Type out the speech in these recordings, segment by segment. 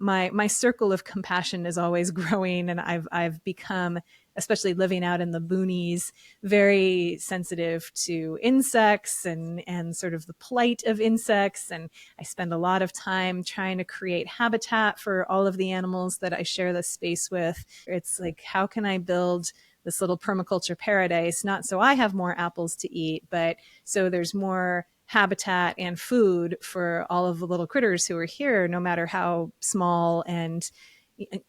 my circle of compassion is always growing, and I've become, especially living out in the boonies, very sensitive to insects and sort of the plight of insects. And I spend a lot of time trying to create habitat for all of the animals that I share this space with. It's like, how can I build this little permaculture paradise, not so I have more apples to eat, but so there's more habitat and food for all of the little critters who are here, no matter how small and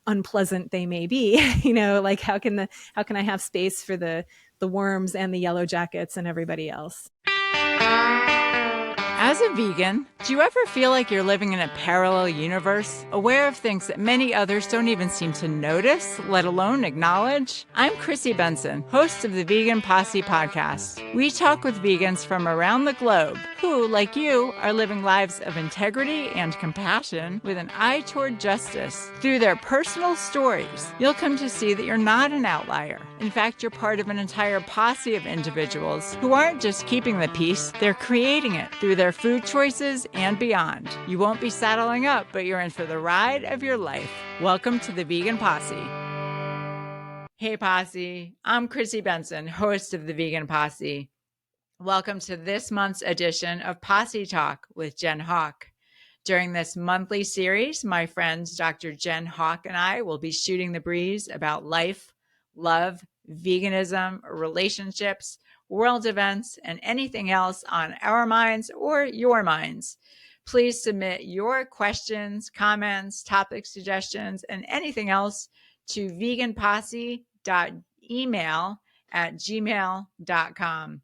unpleasant they may be. Like how can I have space for the worms and the yellow jackets and everybody else? As a vegan, do you ever feel like you're living in a parallel universe, aware of things that many others don't even seem to notice, let alone acknowledge? I'm Chrissy Benson, host of the Vegan Posse podcast. We talk with vegans from around the globe who, like you, are living lives of integrity and compassion with an eye toward justice. Through their personal stories, you'll come to see that you're not an outlier. In fact, you're part of an entire posse of individuals who aren't just keeping the peace, they're creating it through their food choices and beyond. You won't be saddling up, but you're in for the ride of your life. Welcome to the Vegan Posse. Hey Posse, I'm Chrissy Benson, host of the Vegan Posse. Welcome to this month's edition of Posse Talk with Jen Howk. During this monthly series, my friend Dr. Jen Howk and I will be shooting the breeze about life, love, veganism, relationships, world events, and anything else on our minds or your minds. Please submit your questions, comments, topic suggestions, and anything else to veganposse.email@gmail.com.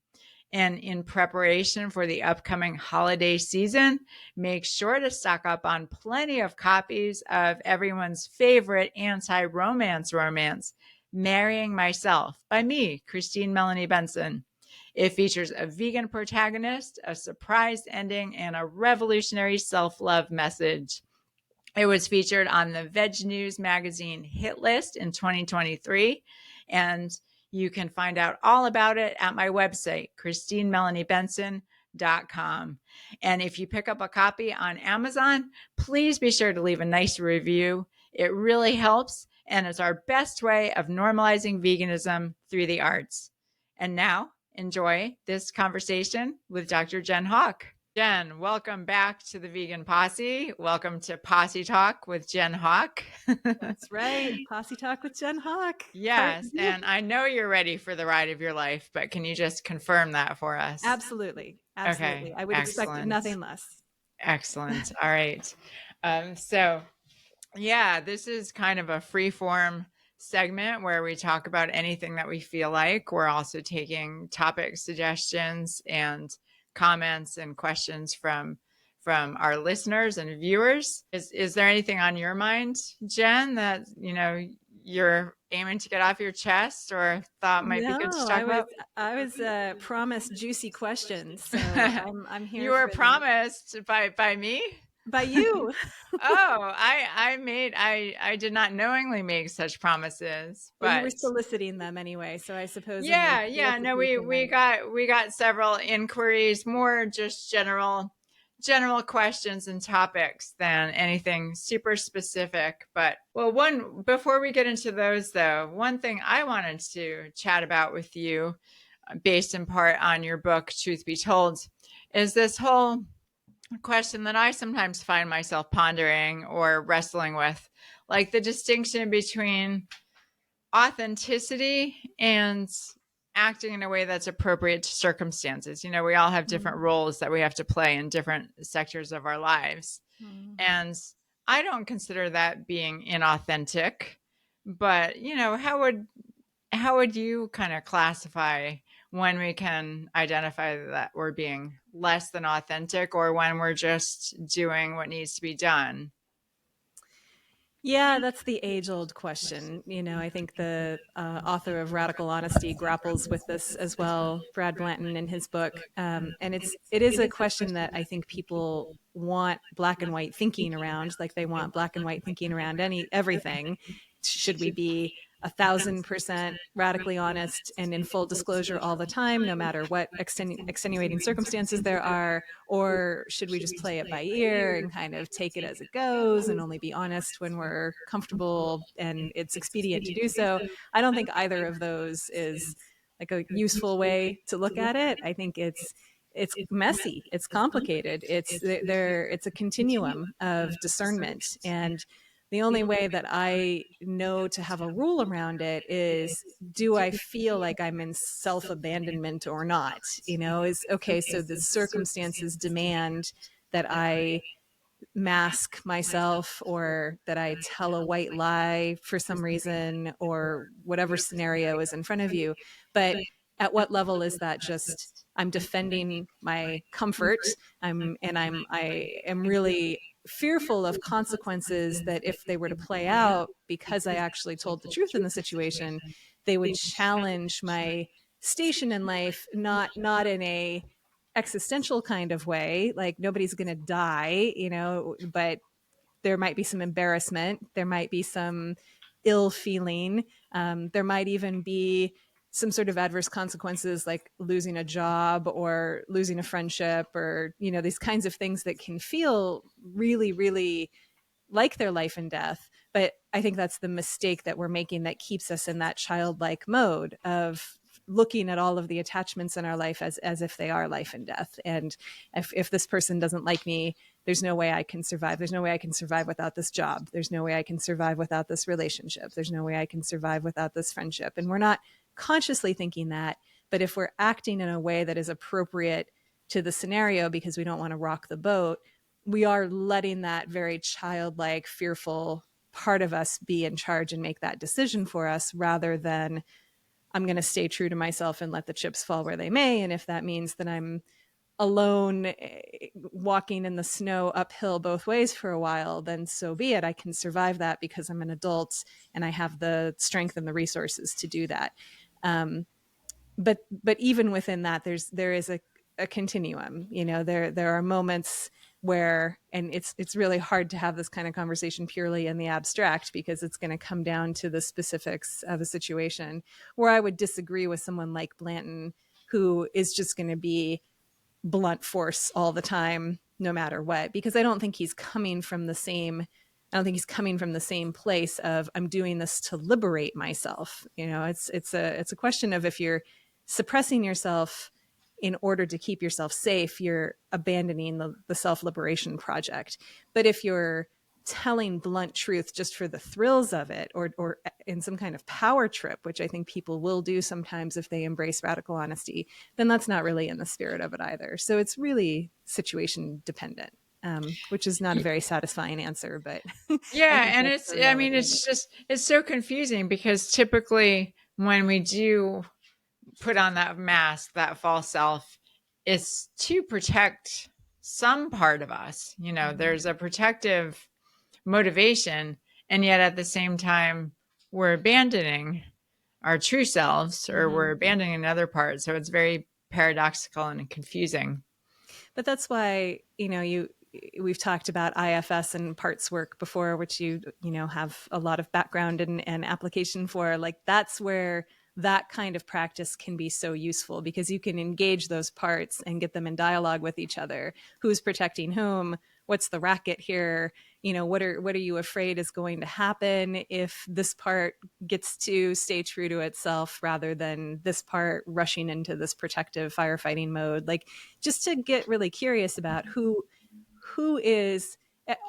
And in preparation for the upcoming holiday season, make sure to stock up on plenty of copies of everyone's favorite anti-romance romance, Marrying Myself, by me, Christine Melanie Benson. It features a vegan protagonist, a surprise ending, and a revolutionary self-love message. It was featured on the Veg News magazine hit list in 2023, and you can find out all about it at my website, ChristineMelanieBenson.com. And if you pick up a copy on Amazon, please be sure to leave a nice review. It really helps, and it's our best way of normalizing veganism through the arts. And now, enjoy this conversation with Dr. Jen Howk. Jen, welcome back to the Vegan Posse. Welcome to Posse Talk with Jen Howk. That's right. Posse Talk with Jen Howk. Yes, and I know you're ready for the ride of your life, but can you just confirm that for us? Absolutely. Absolutely. Okay. I would expect nothing less. Excellent. All right. So, this is kind of a free-form segment where we talk about anything that we feel like. We're also taking topic suggestions and comments and questions from our listeners and viewers. Is there anything on your mind, Jen, that you're aiming to get off your chest or thought might be good to talk about? I was promised juicy questions, so I'm here. You were promised by me? By you. I did not knowingly make such promises, but you were soliciting them anyway. So I suppose. No, we got several inquiries, more just general questions and topics than anything super specific. But before we get into those though, one thing I wanted to chat about with you, based in part on your book, Truth Be Told, is this whole question that I sometimes find myself pondering or wrestling with, like the distinction between authenticity and acting in a way that's appropriate to circumstances. We all have different roles that we have to play in different sectors of our lives. And I don't consider that being inauthentic, but how would you kind of classify when we can identify that we're being less than authentic or when we're just doing what needs to be done? Yeah, that's the age-old question. I think the author of Radical Honesty grapples with this as well, Brad Blanton, in his book. And it is a question that I think people want black and white thinking around, like they want black and white thinking around everything. Should we be 1,000% radically honest and in full disclosure all the time, no matter what extenuating circumstances there are? Or should we just play it by ear and kind of take it as it goes and only be honest when we're comfortable and it's expedient to do so? I don't think either of those is like a useful way to look at it. I think it's messy, it's complicated, it's a continuum of discernment. And the only way that I know to have a rule around it is, do I feel like I'm in self abandonment or not? Is okay, so the circumstances demand that I mask myself, or that I tell a white lie for some reason, or whatever scenario is in front of you. But at what level is that just, I'm defending my comfort, I am really fearful of consequences that if they were to play out because I actually told the truth in the situation, they would challenge my station in life, not in a existential kind of way, like nobody's going to die, but there might be some embarrassment, there might be some ill feeling, there might even be some sort of adverse consequences like losing a job or losing a friendship, or these kinds of things that can feel really, really like their life and death. But I think that's the mistake that we're making, that keeps us in that childlike mode of looking at all of the attachments in our life as if they are life and death. And if this person doesn't like me, there's no way I can survive. There's no way I can survive without this job. There's no way I can survive without this relationship. There's no way I can survive without this friendship. And we're not consciously thinking that, but if we're acting in a way that is appropriate to the scenario because we don't want to rock the boat, we are letting that very childlike, fearful part of us be in charge and make that decision for us, rather than, I'm going to stay true to myself and let the chips fall where they may. And if that means that I'm alone walking in the snow uphill both ways for a while, then so be it. I can survive that because I'm an adult and I have the strength and the resources to do that. But even within that, there is a continuum. There are moments where, and it's really hard to have this kind of conversation purely in the abstract, because it's going to come down to the specifics of a situation, where I would disagree with someone like Blanton, who is just going to be blunt force all the time, no matter what, because I don't think he's coming from the same place of, I'm doing this to liberate myself. It's a question of, if you're suppressing yourself in order to keep yourself safe, you're abandoning the self-liberation project. But if you're telling blunt truth just for the thrills of it, or in some kind of power trip, which I think people will do sometimes if they embrace radical honesty, then that's not really in the spirit of it either. So it's really situation dependent, which is not a very satisfying answer, but yeah. And it's so confusing, because typically when we do put on that mask, that false self, is to protect some part of us. There's a protective motivation, and yet at the same time, we're abandoning our true selves, or we're abandoning another part. So it's very paradoxical and confusing. But that's why, we've talked about IFS and parts work before, which you have a lot of background and application for. Like, that's where that kind of practice can be so useful, because you can engage those parts and get them in dialogue with each other. Who's protecting whom? What's the racket here? What are you afraid is going to happen if this part gets to stay true to itself, rather than this part rushing into this protective firefighting mode? Like, just to get really curious about who is,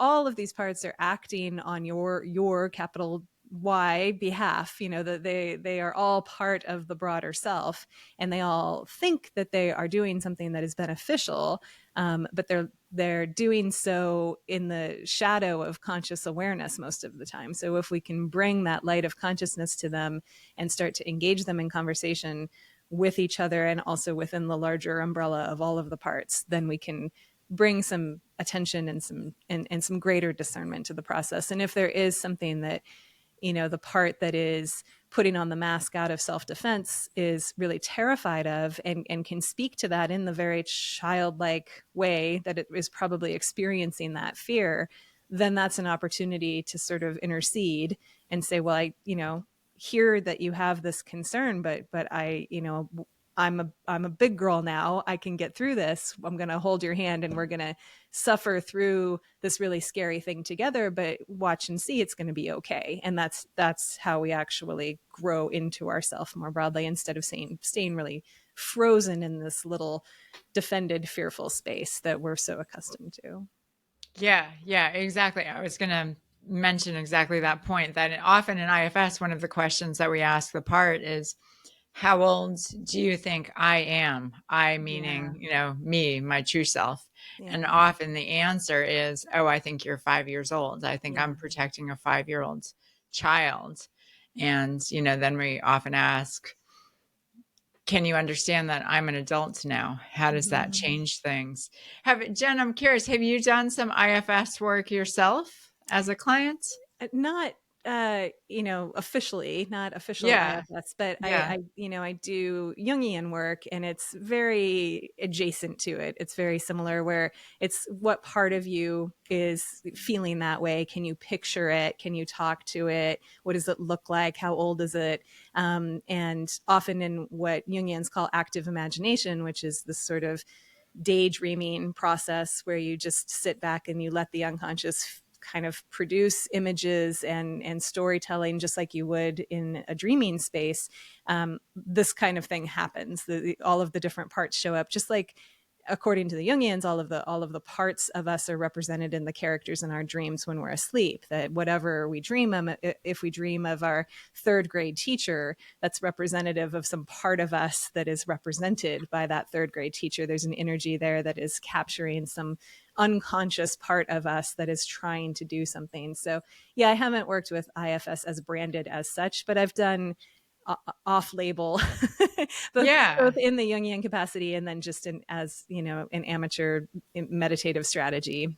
all of these parts are acting on your capital Y behalf, that they are all part of the broader self, and they all think that they are doing something that is beneficial, but they're doing so in the shadow of conscious awareness most of the time. So if we can bring that light of consciousness to them and start to engage them in conversation with each other, and also within the larger umbrella of all of the parts, then we can bring some attention and some greater discernment to the process. And if there is something that, the part that is putting on the mask out of self-defense is really terrified of, and can speak to that in the very childlike way that it is probably experiencing that fear, then that's an opportunity to sort of intercede and say, well, hear that you have this concern, but I'm a big girl now. I can get through this. I'm going to hold your hand and we're going to suffer through this really scary thing together, but watch and see, it's going to be okay. And that's how we actually grow into ourselves more broadly, instead of staying really frozen in this little defended, fearful space that we're so accustomed to. Yeah, yeah, exactly. I was going to mention exactly that point, that often in IFS, one of the questions that we ask the part is, how old do you think I am? I Yeah. meaning, me, my true self. And Yeah. often the answer is, oh, I think you're 5 years old. I think Yeah. I'm protecting a 5-year-old child. And, then we often ask, can you understand that I'm an adult now? How does that Mhm. change things? Jen, I'm curious, have you done some IFS work yourself as a client? Not officially, not official Yeah. IFS, but Yeah. I do Jungian work, and it's very adjacent to it. It's very similar, where it's what part of you is feeling that way. Can you picture it? Can you talk to it? What does it look like? How old is it? And often in what Jungians call active imagination, which is this sort of daydreaming process where you just sit back and you let the unconscious kind of produce images and storytelling just like you would in a dreaming space. This kind of thing happens. All of the different parts show up, just like, according to the Jungians, all of the parts of us are represented in the characters in our dreams when we're asleep. That whatever we dream of, if we dream of our third grade teacher, that's representative of some part of us that is represented by that third grade teacher. There's an energy there that is capturing some unconscious part of us that is trying to do something. So yeah, I haven't worked with IFS as branded as such, but I've done off-label, both Yeah. in the Jungian capacity, and then just as an amateur meditative strategy,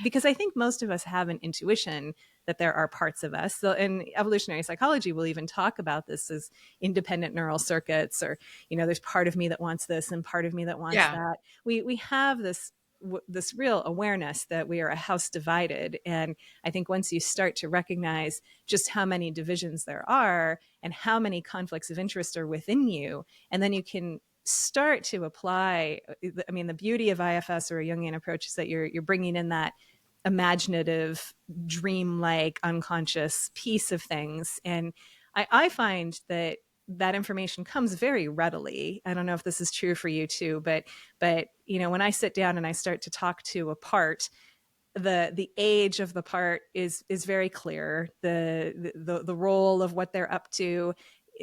because I think most of us have an intuition that there are parts of us. So in evolutionary psychology, we'll even talk about this as independent neural circuits, or there's part of me that wants this and part of me that wants Yeah. that. We have this real awareness that we are a house divided. And I think once you start to recognize just how many divisions there are and how many conflicts of interest are within you, and then you can start to apply, I mean, the beauty of IFS or a Jungian approach is that you're bringing in that imaginative, dreamlike, unconscious piece of things. And I find that information comes very readily. I don't know if this is true for you too, but when I sit down and I start to talk to a part, the age of the part is very clear. The role of what they're up to,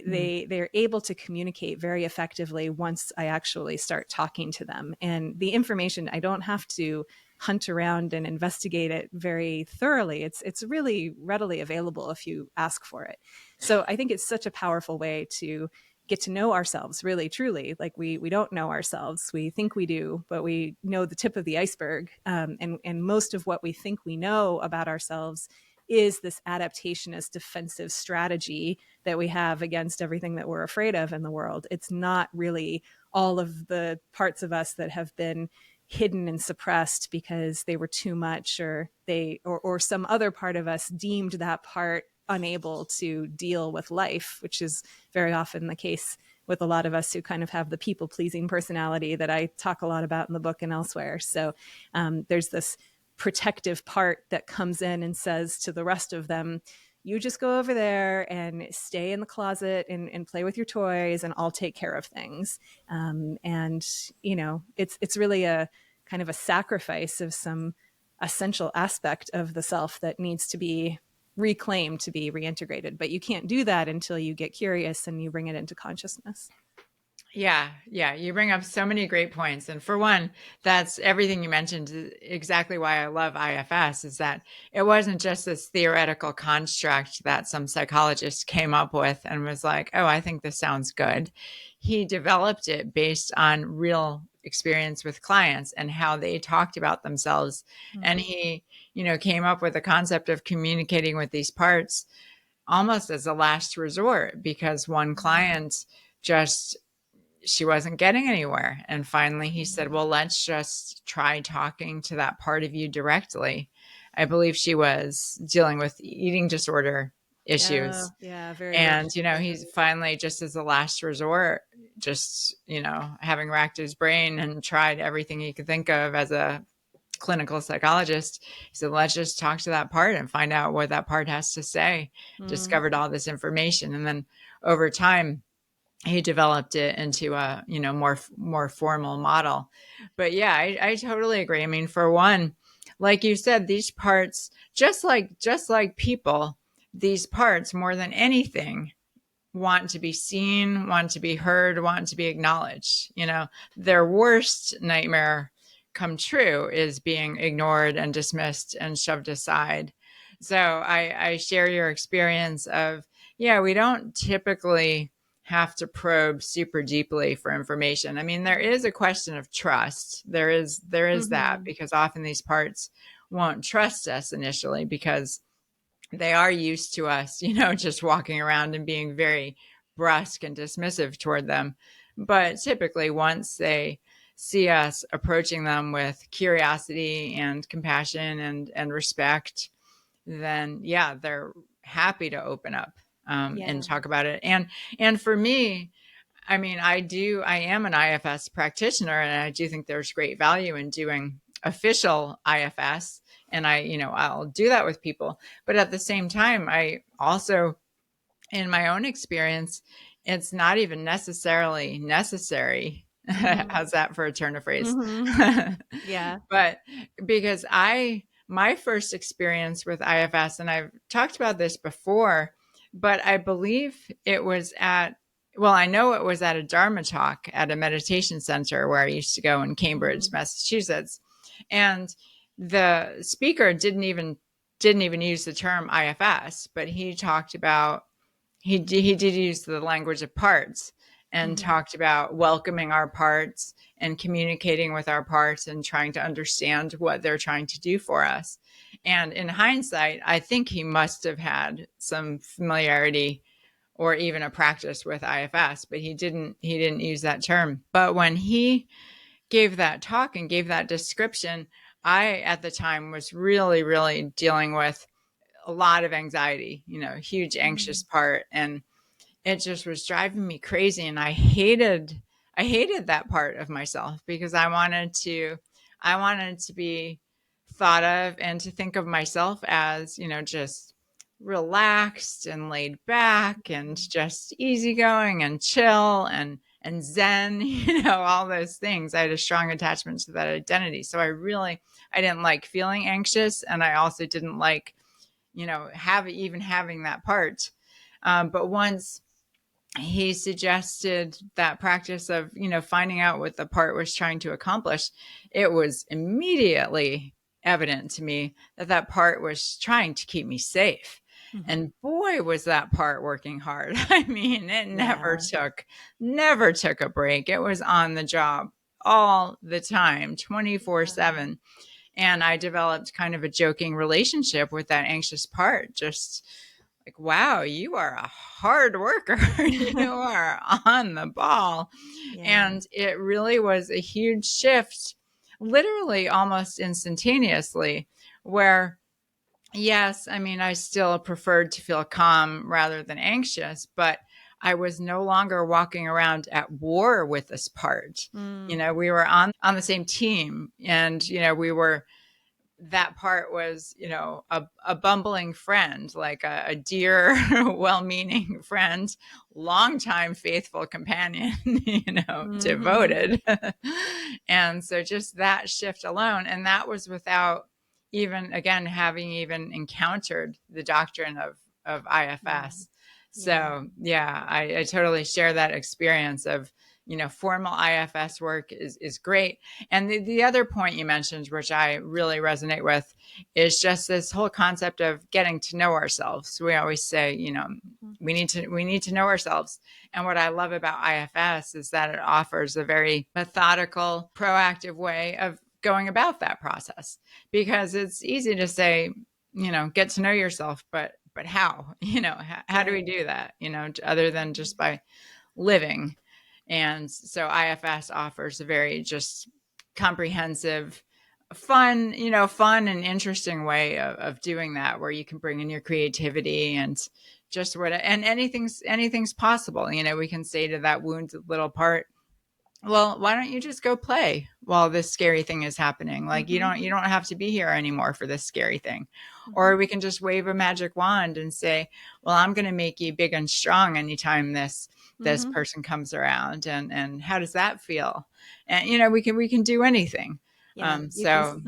Mm. they're able to communicate very effectively once I actually start talking to them. And the information, I don't have to hunt around and investigate it very thoroughly. It's really readily available if you ask for it. So I think it's such a powerful way to get to know ourselves really truly. Like, we don't know ourselves. We think we do, but we know the tip of the iceberg. And most of what we think we know about ourselves is this adaptationist defensive strategy that we have against everything that we're afraid of in the world. It's not really all of the parts of us that have been hidden and suppressed because they were too much, or some other part of us deemed that part unable to deal with life, which is very often the case with a lot of us who kind of have the people pleasing personality that I talk a lot about in the book and elsewhere. So there's this protective part that comes in and says to the rest of them, you just go over there and stay in the closet and play with your toys, and I'll take care of things. And it's really a kind of a sacrifice of some essential aspect of the self that needs to be reclaimed, to be reintegrated. But you can't do that until you get curious and you bring it into consciousness. Yeah, yeah, you bring up so many great points. And for one, that's everything you mentioned. Exactly why I love IFS is that it wasn't just this theoretical construct that some psychologist came up with and was like, oh, I think this sounds good. He developed it based on real experience with clients and how they talked about themselves. And he, came up with the concept of communicating with these parts almost as a last resort, because one client just she wasn't getting anywhere. And finally he said, well, let's just try talking to that part of you directly. I believe she was dealing with eating disorder Oh, issues. yeah, very And, rich. he's finally, just as a last resort, just, having racked his brain and tried everything he could think of as a clinical psychologist, he said, let's just talk to that part and find out what that part has to say. Mm. Discovered all this information. And then over time, he developed it into a more formal model. But yeah, I totally agree. I mean, for one, like you said, these parts, just like people, these parts more than anything want to be seen, want to be heard, want to be acknowledged. Their worst nightmare come true is being ignored and dismissed and shoved aside. So I share your experience of, yeah, we don't typically have to probe super deeply for information. I mean, there is a question of trust. There is that, Hmm. because often these parts won't trust us initially because they are used to us, just walking around and being very brusque and dismissive toward them. But typically, once they see us approaching them with curiosity and compassion and respect, then yeah, they're happy to open up and Yeah. talk about it. And for me, I mean, I am an IFS practitioner, and I do think there's great value in doing official IFS. And I'll do that with people. But at the same time, I also, in my own experience, it's not even necessarily necessary. Hmm. How's that for a turn of phrase? Hmm. Yeah. But because my first experience with IFS, and I've talked about this before, but I believe it was well, I know it was at a Dharma talk at a meditation center where I used to go in Cambridge, Hmm. Massachusetts. And the speaker didn't even use the term IFS, but he talked about, he did use the language of parts, and Hmm. talked about welcoming our parts and communicating with our parts and trying to understand what they're trying to do for us. And in hindsight, I think he must have had some familiarity or even a practice with IFS, but he didn't use that term. But when he gave that talk and gave that description, I at the time was really, really dealing with a lot of anxiety, huge anxious Hmm. part. And it just was driving me crazy, and I hated that part of myself, because I wanted to be thought of and to think of myself as, just relaxed and laid back and just easygoing and chill and zen, all those things. I had a strong attachment to that identity. So I didn't like feeling anxious, and I also didn't like, having that part. But once he suggested that practice of, finding out what the part was trying to accomplish, it was immediately evident to me that that part was trying to keep me safe. Hmm. And boy, was that part working hard. I mean, it never Yeah. took a break. It was on the job all the time, 24/7. And I developed kind of a joking relationship with that anxious part. Just like, wow, you are a hard worker. You are on the ball. Yeah. And it really was a huge shift, literally almost instantaneously, where, yes, I mean, I still preferred to feel calm rather than anxious, but I was no longer walking around at war with this part. Mm. We were on the same team, and, that part was, a bumbling friend, like a dear, well meaning friend, longtime faithful companion, Hmm. devoted. And so just that shift alone, and that was without even, again, having even encountered the doctrine of Yeah. IFS. Yeah. So yeah, I totally share that experience of, formal IFS work is great. And the other point you mentioned, which I really resonate with, is just this whole concept of getting to know ourselves. We always say, we need to know ourselves. And what I love about IFS is that it offers a very methodical, proactive way of going about that process. Because it's easy to say, get to know yourself, but how? How do we Right. do that? Other than just by living. And so IFS offers a very just comprehensive, fun and interesting way of doing that, where you can bring in your creativity and just and anything's possible. We can say to that wounded little part, well, why don't you just go play while this scary thing is happening? Like, Mm-hmm. you don't have to be here anymore for this scary thing. Mm-hmm. Or we can just wave a magic wand and say, well, I'm going to make you big and strong anytime this Mm-hmm. person comes around. And how does that feel? And we can do anything. Yeah, So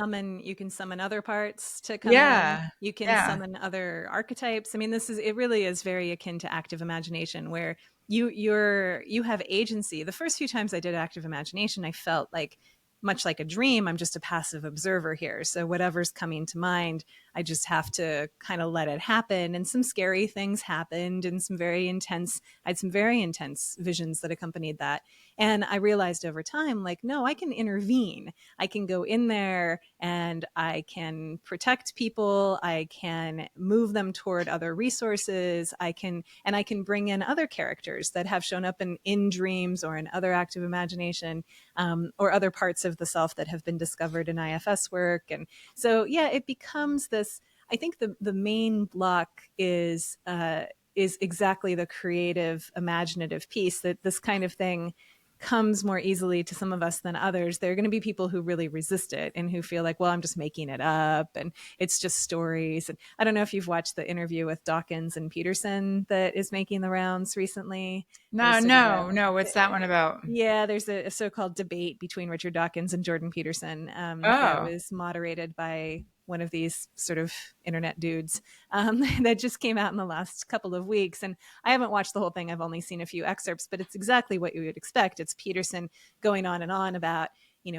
you can summon other parts to come in. yeah. You can Yeah. summon other archetypes. I mean, it really is very akin to active imagination, where you have agency. The first few times I did active imagination, I felt like much like a dream. I'm just a passive observer here. So whatever's coming to mind, I just have to kind of let it happen. And some scary things happened, and I had some very intense visions that accompanied that. And I realized over time, like, no, I can intervene. I can go in there and I can protect people. I can move them toward other resources. I can bring in other characters that have shown up in dreams or in other active imagination, or other parts of the self that have been discovered in IFS work. And so, yeah, it becomes this. I think the main block is exactly the creative, imaginative piece, that this kind of thing comes more easily to some of us than others. There are going to be people who really resist it and who feel like, well, I'm just making it up and it's just stories. And I don't know if you've watched the interview with Dawkins and Peterson that is making the rounds recently. There was No, sort of no, no. What's that one about? yeah, there's a so-called debate between Richard Dawkins and Jordan Peterson, that Oh. was moderated by one of these sort of internet dudes, that just came out in the last couple of weeks. And I haven't watched the whole thing. I've only seen a few excerpts, but it's exactly what you would expect. It's Peterson going on and on about,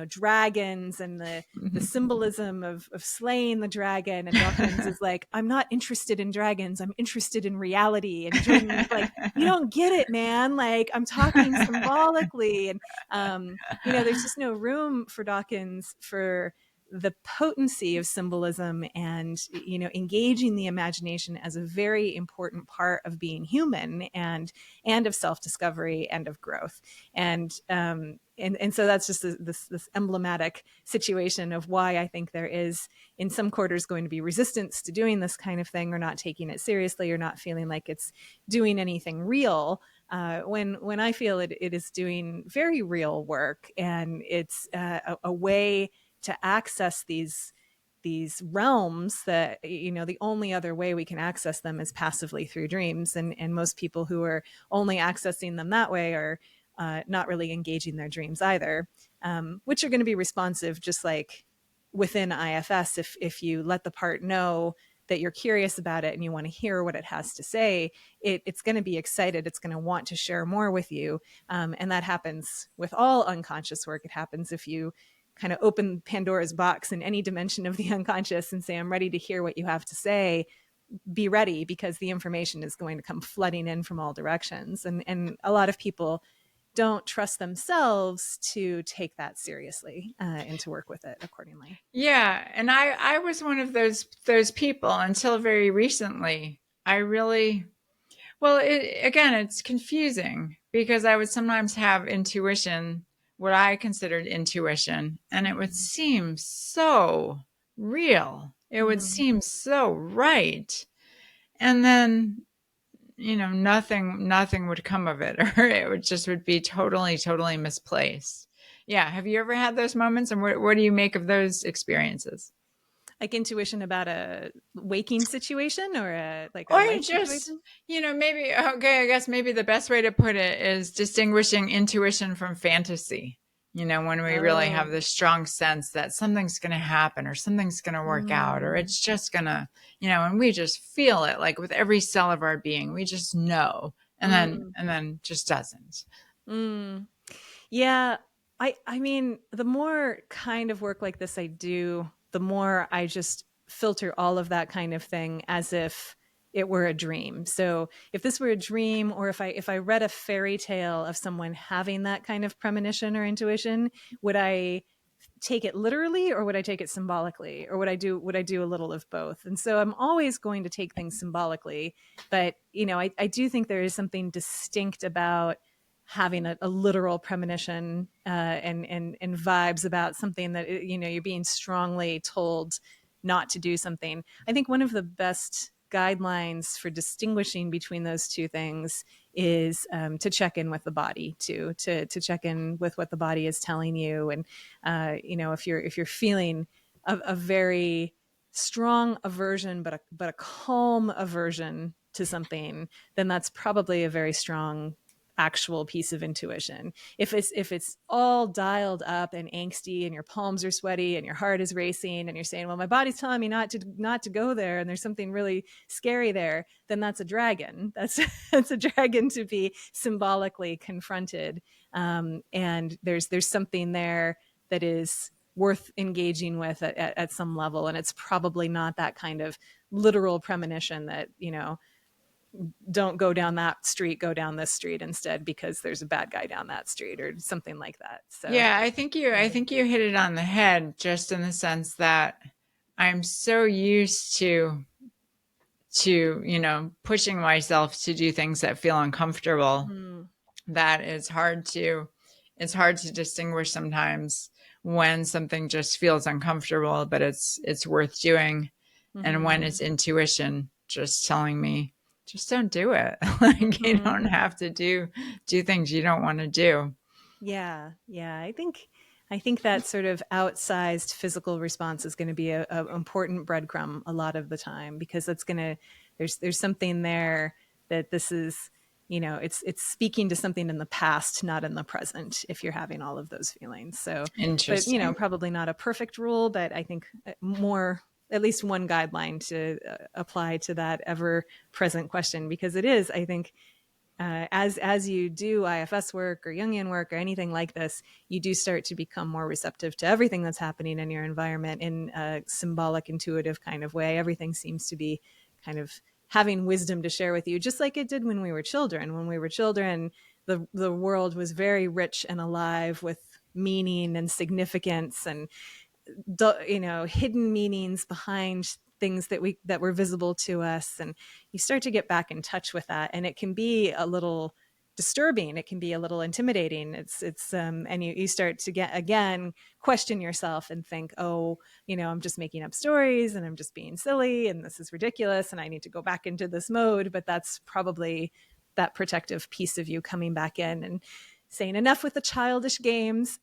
dragons and the symbolism of slaying the dragon. And Dawkins is like, I'm not interested in dragons. I'm interested in reality. And Jordan's like, you don't get it, man. Like, I'm talking symbolically. And, there's just no room for Dawkins for the potency of symbolism and, engaging the imagination as a very important part of being human and of self-discovery and of growth. And so that's just this emblematic situation of why I think there is in some quarters going to be resistance to doing this kind of thing, or not taking it seriously, or not feeling like it's doing anything real. When I feel it is doing very real work, and it's a way to access these realms that, the only other way we can access them is passively through dreams. And most people who are only accessing them that way are not really engaging their dreams either, which are going to be responsive, just like within IFS. If you let the part know that you're curious about it and you want to hear what it has to say, it's going to be excited. It's going to want to share more with you. And that happens with all unconscious work. It happens if you kind of open Pandora's box in any dimension of the unconscious and say, I'm ready to hear what you have to say. Be ready, because the information is going to come flooding in from all directions. And a lot of people don't trust themselves to take that seriously, and to work with it accordingly. Yeah, and I was one of those people until very recently. I really again, it's confusing because I would sometimes have intuition, what I considered intuition, and it would seem so real. It would Mm-hmm. seem so right. And then, nothing would come of it, or would be totally misplaced. Yeah. Have you ever had those moments, and what do you make of those experiences? Like intuition about a waking situation, or like a Or life just, situation. maybe, okay, I guess maybe the best way to put it is distinguishing intuition from fantasy. When we really have Oh. this strong sense that something's going to happen, or something's going to work out, or Mm. it's just going to, and we just feel it like with every cell of our being. We just know. And then, Mm. just doesn't. Mm. Yeah, I mean, the more kind of work like this I do, the more I just filter all of that kind of thing as if it were a dream. So if this were a dream, or if I read a fairy tale of someone having that kind of premonition or intuition, would I take it literally, or would I take it symbolically, or would I do a little of both? And so I'm always going to take things symbolically, but I do think there is something distinct about having a literal premonition and vibes about something that, you know, you're being strongly told not to do something. I think one of the best guidelines for distinguishing between those two things is to check in with the body too, to check in with what the body is telling you. And you know, if you're feeling a very strong aversion, but a calm aversion to something, then that's probably a very strong actual piece of intuition. If it's all dialed up and angsty and your palms are sweaty and your heart is racing and you're saying, well, my body's telling me not to go there and there's something really scary there, then that's a dragon. That's a dragon to be symbolically confronted. And there's something there that is worth engaging with at some level, and it's probably not that kind of literal premonition that, you know, don't go down that street, go down this street instead because there's a bad guy down that street or something like that. So Yeah, I think you hit it on the head, just in the sense that I'm so used to, pushing myself to do things that feel uncomfortable, mm, that it's hard to distinguish sometimes when something just feels uncomfortable, but it's worth doing, and mm-hmm, when it's intuition just telling me, just don't do it. Like, you mm-hmm. don't have to do things you don't want to do. Yeah. I think that sort of outsized physical response is going to be a important breadcrumb a lot of the time, because that's going to there's something there that this is, you know, it's speaking to something in the past, not in the present, if you're having all of those feelings. So, but you know, Interesting. probably not a perfect rule, but I think more, at least one guideline to apply to that ever present question, because it is, I think, as you do IFS work or Jungian work or anything like this, you do start to become more receptive to everything that's happening in your environment in a symbolic, intuitive kind of way. Everything seems to be kind of having wisdom to share with you, just like it did when we were children. When we were children, the world was very rich and alive with meaning and significance and, you know, hidden meanings behind things that were visible to us, and you start to get back in touch with that, and it can be a little disturbing, it can be a little intimidating. It's and you start to get, again, question yourself and think, oh, you know, I'm just making up stories and I'm just being silly and this is ridiculous and I need to go back into this mode. But that's probably that protective piece of you coming back in and saying, enough with the childish games.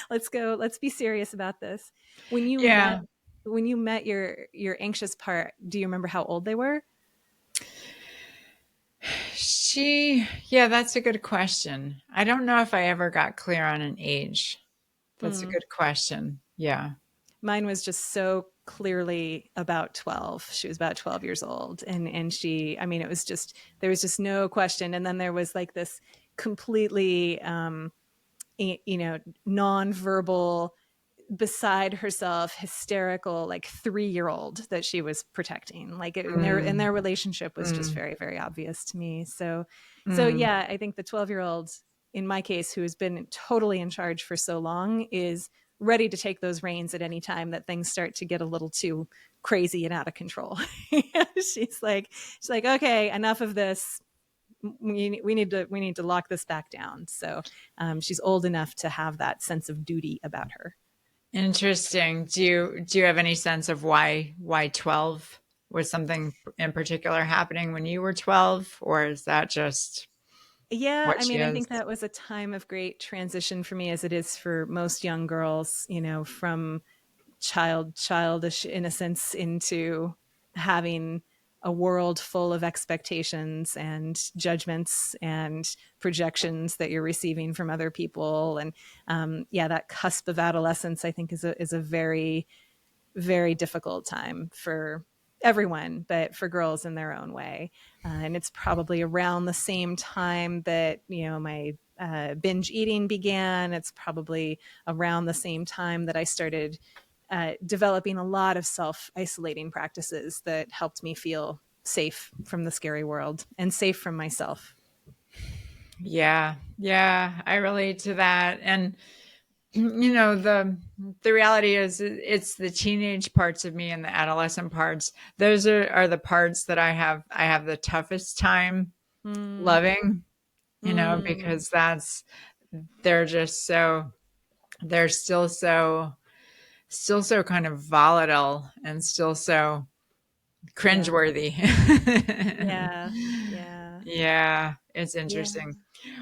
Let's be serious about this. when you met Yeah. when you met your anxious part, do you remember how old they were? Yeah, that's a good question. I don't know if I ever got clear on an age. That's a Mm. good question. Yeah. Mine was just so clearly about 12. She was about 12 years old, and she, I mean, it was just, there was just no question. And then there was like this completely you know, nonverbal, beside herself, hysterical, like 3-year old that she was protecting. Like in their Mm, relationship was just mm, very, very obvious to me. So mm. yeah, I think the 12-year old, in my case, who has been totally in charge for so long, is ready to take those reins at any time that things start to get a little too crazy and out of control. she's like, okay, enough of this. We need to lock this back down. So she's old enough to have that sense of duty about her. Interesting. Do you have any sense of why 12? Was something in particular happening when you were 12, or is that just Yeah, what I she mean, I is? think that was a time of great transition for me, as it is for most young girls, you know, from childish innocence into having a world full of expectations and judgments and projections that you're receiving from other people. And yeah, that cusp of adolescence, I think, is a very, very difficult time for everyone, but for girls in their own way. And it's probably around the same time that, you know, my binge eating began. It's probably around the same time that I started developing a lot of self isolating practices that helped me feel safe from the scary world and safe from myself. Yeah. Yeah, I relate to that. And the reality is, it's the teenage parts of me and the adolescent parts. Those are the parts that I have the toughest time Mm, loving. Mm, because they're just so, they're still so kind of volatile and still so yeah. cringeworthy. Yeah. Yeah. Yeah, it's Yeah. interesting.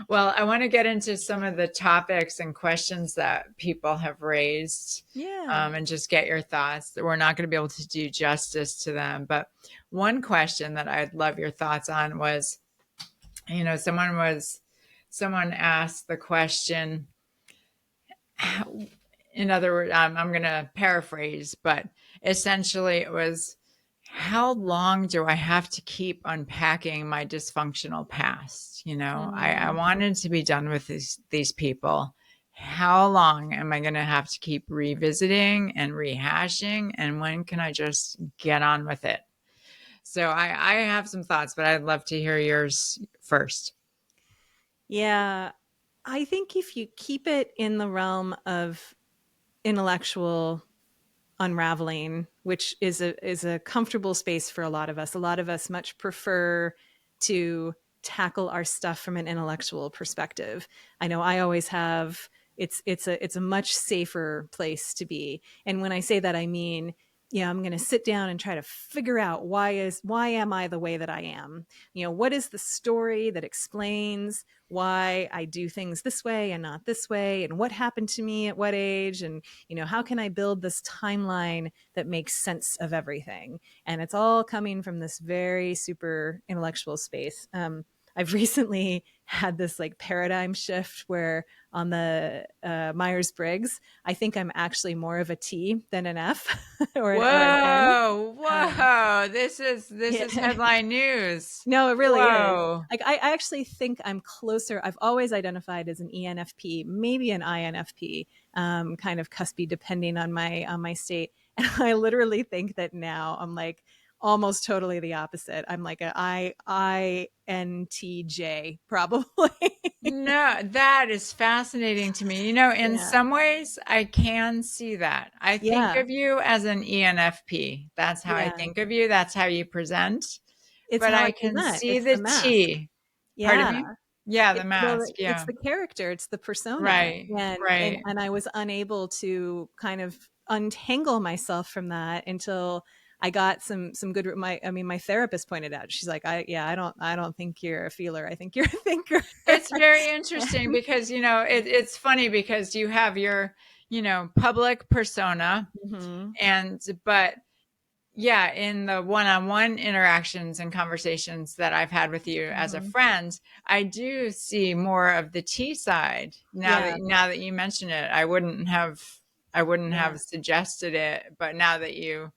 Well, I want to get into some of the topics and questions that people have raised, Yeah. and just get your thoughts. We're not going to be able to do justice to them, but one question that I'd love your thoughts on was, someone asked the question, in other words, I'm going to paraphrase, but essentially it was, how long do I have to keep unpacking my dysfunctional past? I Mm. wanted to be done with these people. How long am I going to have to keep revisiting and rehashing? And when can I just get on with it? So I have some thoughts, but I'd love to hear yours first. Yeah. I think if you keep it in the realm of intellectual unraveling, which is a comfortable space for a lot of us. A lot of us much prefer to tackle our stuff from an intellectual perspective. I know I always have. It's a much safer place to be. And when I say that, I mean, yeah, I'm going to sit down and try to figure out why am I the way that I am? What is the story that explains why I do things this way and not this way, and what happened to me at what age, and how can I build this timeline that makes sense of everything? And it's all coming from this very super intellectual space. I've recently had this like paradigm shift where on the Myers-Briggs, I think I'm actually more of a T than an F or an N. Whoa, Um, whoa. This is yeah. headline news. No, it really is. Whoa. Like I actually think I'm closer. I've always identified as an ENFP, maybe an INFP, kind of cuspy depending on my state. And I literally think that now I'm like almost totally the opposite. I'm like a INTJ probably. No, that is fascinating to me. In Yeah. some ways, I can see that. I think Yeah. of you as an ENFP. That's how I Yeah. think of you. That's how you present. It's But how I I can present. see It's the the mask. T. Pardon Yeah. me? Yeah, the mask. It's Yeah. the character, it's the persona, Right. and and Right. and I was unable to kind of untangle myself from that until I got some good my therapist pointed out. She's like, I don't think you're a feeler. I think you're a thinker. It's very interesting And- because, it's funny because you have your, public persona, Mhm. but yeah, in the one-on-one interactions and conversations that I've had with you as a Mhm. friend, I do see more of the T side. Now Yeah, that now that you mention it, I wouldn't have yeah. suggested it, but now that you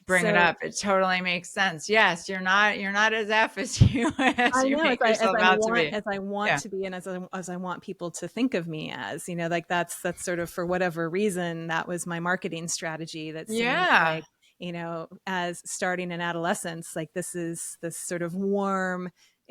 bring it So up, it totally makes sense. Yes, you're not as F as you as I you know make yourself out to be. as I want Yeah. to be, and as I want people to think of me as, like that's sort of for whatever reason that was my marketing strategy. That seemed Yeah. like, as starting in adolescence, like this is this sort of warm,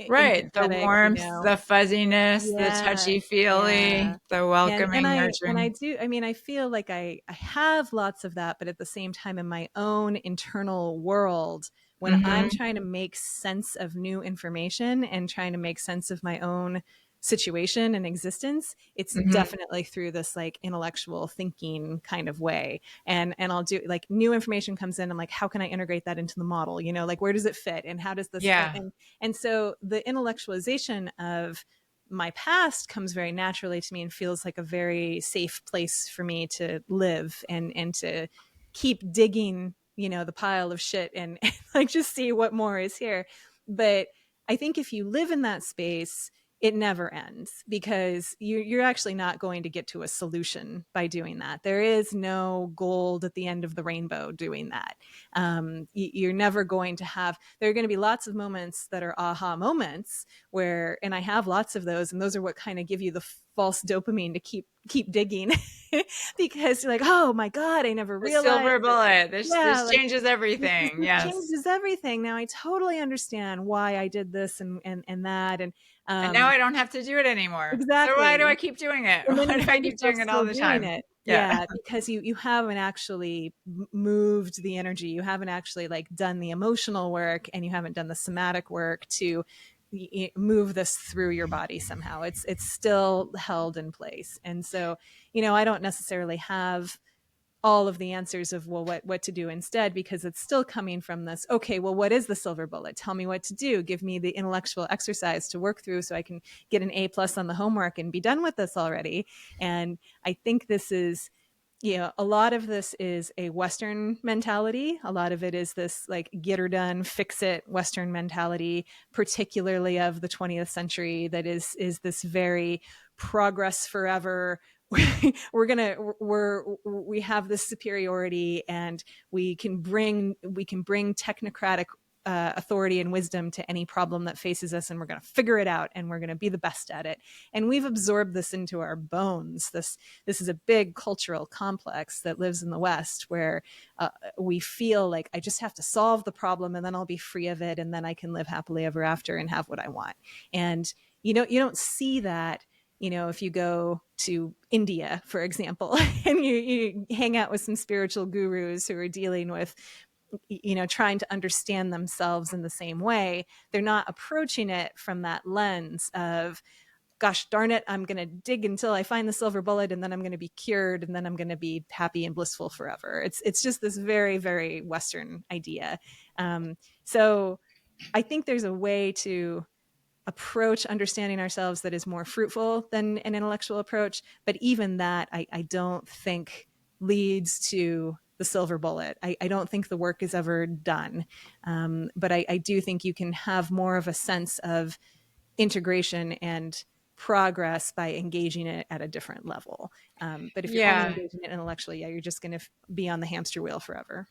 Right. The empathetic, warmth, the fuzziness, the yeah, touchy-feely, yeah. the And welcoming, I nurturing. do, I mean, I feel like I have lots of that, but at the same time in my own internal world, when I'm Mhm. trying to make sense of new information and trying to make sense of my own situation and existence, it's Mhm. definitely through this like intellectual thinking kind of way. And I'll do like new information comes in, I'm like, how can I integrate that into the model? Like where does it fit and how does this fit? Yeah. And so the intellectualization of my past comes very naturally to me and feels like a very safe place for me to live and to keep digging, the pile of shit and like just see what more is here. But I think if you live in that space, it never ends because you're actually not going to get to a solution by doing that. There is no gold at the end of the rainbow doing that. You're never going to have, there are going to be lots of moments that are aha moments where, and I have lots of those, and those are what kind of give you the false dopamine to keep digging because you're like, oh my God, I never The realized silver that. bullet. This Yeah, this like changes this everything. Yes. changes everything. Now I totally understand why I did this and that. And And now um I don't have to do it anymore. So why do I exactly. keep doing it? And then Why you do I find keep yourself doing it all still the doing time? it. Yeah. Yeah, because you haven't actually moved the energy. You haven't actually like done the emotional work, and you haven't done the somatic work to move this through your body somehow. It's still held in place. And so, I don't necessarily have all of the answers of, well, what to do instead, because it's still coming from this, okay, well, what is the silver bullet? Tell me what to do. Give me the intellectual exercise to work through so I can get an A+ on the homework and be done with this already. And I think this is, a lot of this is a Western mentality. A lot of it is this like get her done, fix it Western mentality, particularly of the 20th century, that is this very progress forever. We have this superiority, and we can bring technocratic authority and wisdom to any problem that faces us, and we're going to figure it out, and we're going to be the best at it. And we've absorbed this into our bones. This is a big cultural complex that lives in the West, where we feel like I just have to solve the problem, and then I'll be free of it, and then I can live happily ever after and have what I want. And you don't see that. If you go to India, for example, and you hang out with some spiritual gurus who are dealing with, trying to understand themselves in the same way, they're not approaching it from that lens of, gosh darn it, I'm going to dig until I find the silver bullet, and then I'm going to be cured, and then I'm going to be happy and blissful forever. It's just this very, very Western idea. So I think there's a way to approach understanding ourselves that is more fruitful than an intellectual approach. But even that, I don't think leads to the silver bullet. I don't think the work is ever done. But I do think you can have more of a sense of integration and progress by engaging it at a different level. But if you're only engaging it intellectually, you're just going to be on the hamster wheel forever.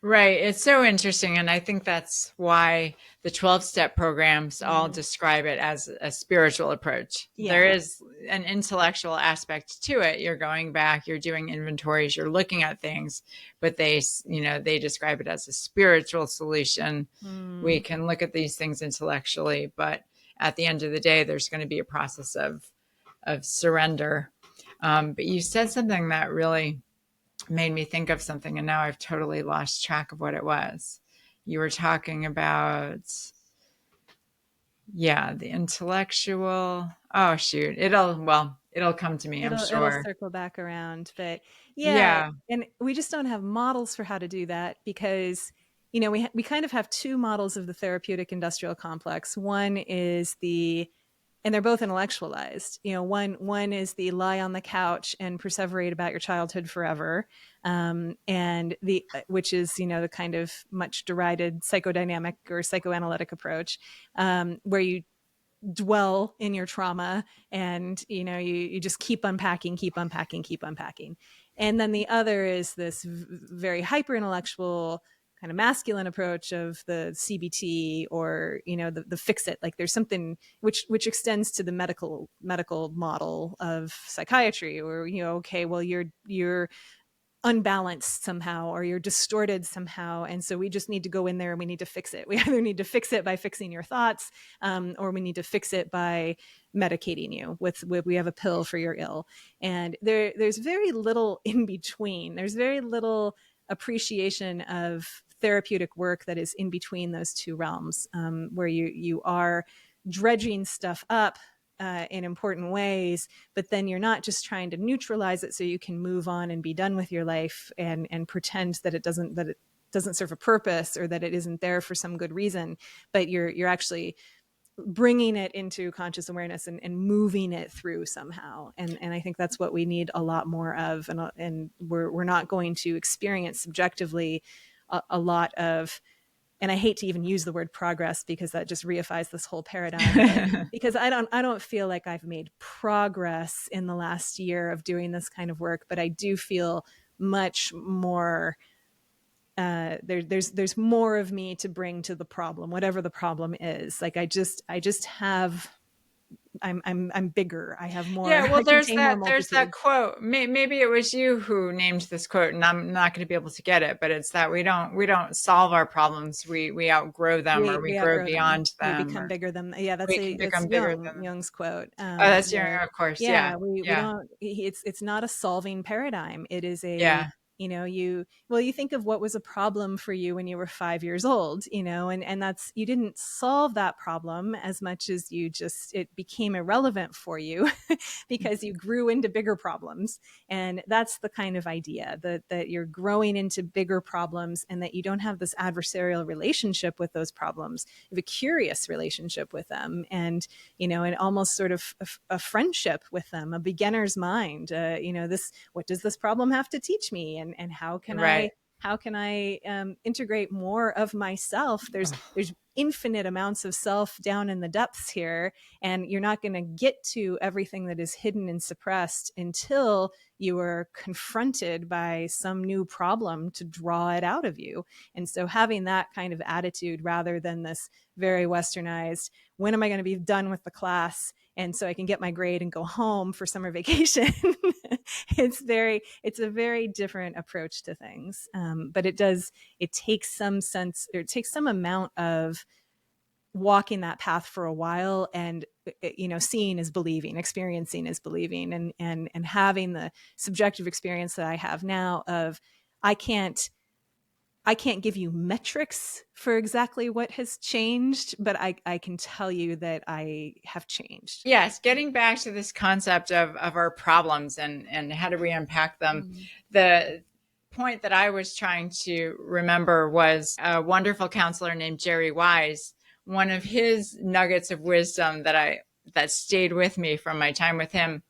Right. It's so interesting. And I think that's why the 12-step programs all describe it as a spiritual approach. Yeah. There is an intellectual aspect to it. You're going back, you're doing inventories, you're looking at things, but they describe it as a spiritual solution. We can look at these things intellectually, but at the end of the day, there's going to be a process of surrender. But you said something that really made me think of something, and now I've totally lost track of what it was. You were talking about, the intellectual. Oh shoot! It'll come to me. I'm sure it'll circle back around, but yeah, and we just don't have models for how to do that, because we kind of have two models of the therapeutic industrial complex. One is and they're both intellectualized. One is the lie on the couch and perseverate about your childhood forever, and which is the kind of much derided psychodynamic or psychoanalytic approach, where you dwell in your trauma and you just keep unpacking. And then the other is this very hyper intellectual kind of masculine approach of the CBT, or the fix it. Like there's something which extends to the medical model of psychiatry, where okay, well you're unbalanced somehow, or you're distorted somehow, and so we just need to go in there and we need to fix it. We either need to fix it by fixing your thoughts, or we need to fix it by medicating you with we have a pill for your ill. And there's very little in between. There's very little appreciation of therapeutic work that is in between those two realms, where you are dredging stuff up in important ways, but then you're not just trying to neutralize it so you can move on and be done with your life and pretend that it doesn't serve a purpose, or that it isn't there for some good reason, but you're actually bringing it into conscious awareness and moving it through somehow. And I think that's what we need a lot more of. And we're not going to experience subjectively a lot of, and I hate to even use the word progress, because that just reifies this whole paradigm. Because I don't feel like I've made progress in the last year of doing this kind of work, but I do feel much more. There's more of me to bring to the problem, whatever the problem is. Like I just have. I'm bigger. I have more. Yeah, well, there's that quote. Maybe it was you who named this quote, and I'm not going to be able to get it, but it's that we don't solve our problems. We outgrow them, or we grow beyond them. We become bigger than. Yeah, that's Jung's quote. That's Jung, of course. Yeah, we don't. It's not a solving paradigm. It is a you think of what was a problem for you when you were 5 years old, and that's, you didn't solve that problem as much as it became irrelevant for you because you grew into bigger problems. And that's the kind of idea that you're growing into bigger problems, and that you don't have this adversarial relationship with those problems. You have a curious relationship with them, and almost sort of a friendship with them, a beginner's mind. What does this problem have to teach me, and how can Right. I integrate more of myself? There's infinite amounts of self down in the depths here, and you're not going to get to everything that is hidden and suppressed until you are confronted by some new problem to draw it out of you. And so having that kind of attitude, rather than this very westernized, when am I going to be done with the class and so I can get my grade and go home for summer vacation? it's a very different approach to things. But it takes some amount of walking that path for a while, and seeing is believing, experiencing is believing, and having the subjective experience that I have now of, I can't give you metrics for exactly what has changed, but I can tell you that I have changed. Yes, getting back to this concept of our problems and how do we unpack them. Mm. The point that I was trying to remember was a wonderful counselor named Jerry Wise. One of his nuggets of wisdom that stayed with me from my time with him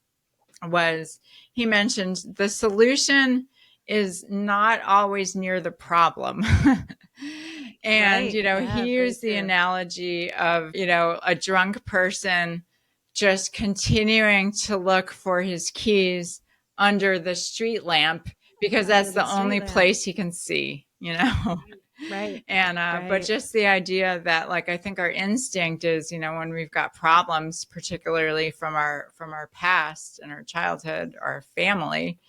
was, he mentioned the solution is not always near the problem. And, Right. Yeah, he very used the true. analogy of, a drunk person just continuing to look for his keys under the street lamp because that's the only place he can see, Right. And, but just the idea that, like, I think our instinct is, when we've got problems, particularly from our past and our childhood, our family,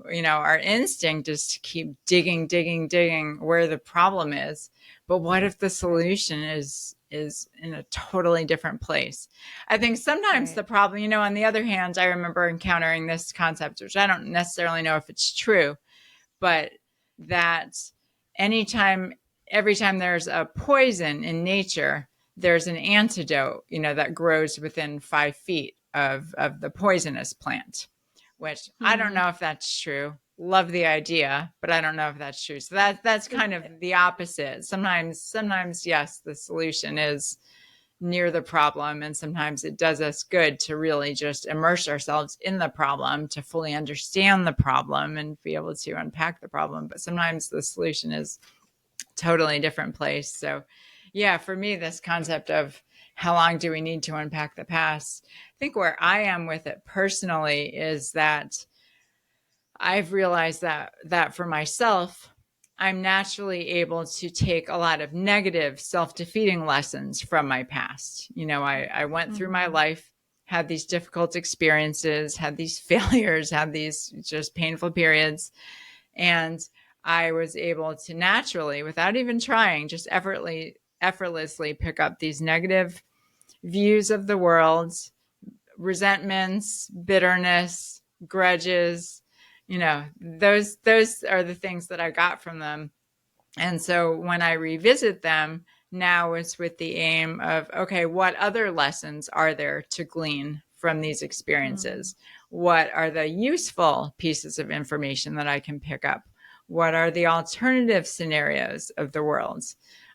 our instinct is to keep digging where the problem is. But what if the solution is in a totally different place? I think sometimes the problem, on the other hand, I remember encountering this concept, which I don't necessarily know if it's true, but that every time there's a poison in nature, there's an antidote, that grows within 5 feet of the poisonous plant, which I don't know if that's true. Love the idea, but I don't know if that's true. So that's kind of the opposite. Sometimes, yes, the solution is near the problem, and sometimes it does us good to really just immerse ourselves in the problem to fully understand the problem and be able to unpack the problem. But sometimes the solution is totally different place. So yeah, for me, this concept of how long do we need to unpack the past, I think where I am with it personally is that I've realized that for myself, I'm naturally able to take a lot of negative self-defeating lessons from my past. I went through my life, had these difficult experiences, had these failures, had these just painful periods. And I was able to naturally, without even trying, just effortlessly pick up these negative views of the world, resentments, bitterness, grudges. Those are the things that I got from them. And so when I revisit them, now it's with the aim of, okay, what other lessons are there to glean from these experiences? What are the useful pieces of information that I can pick up? What are the alternative scenarios of the world?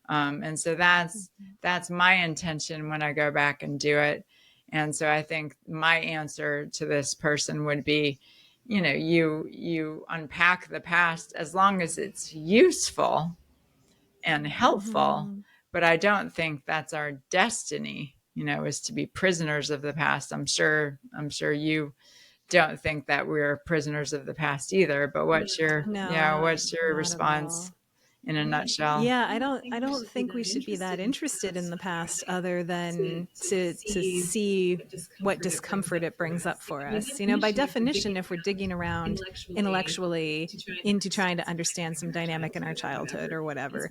And so that's my intention when I go back and do it. And so I think my answer to this person would be, you unpack the past as long as it's useful and helpful, but I don't think that's our destiny, is to be prisoners of the past. I'm sure you don't think that we're prisoners of the past either, but what's your response? in a nutshell. Yeah, I don't think we should be that interested in the past other than to see what discomfort it brings up for us. By definition, if we're digging around intellectually into trying to understand some dynamic in our childhood or whatever,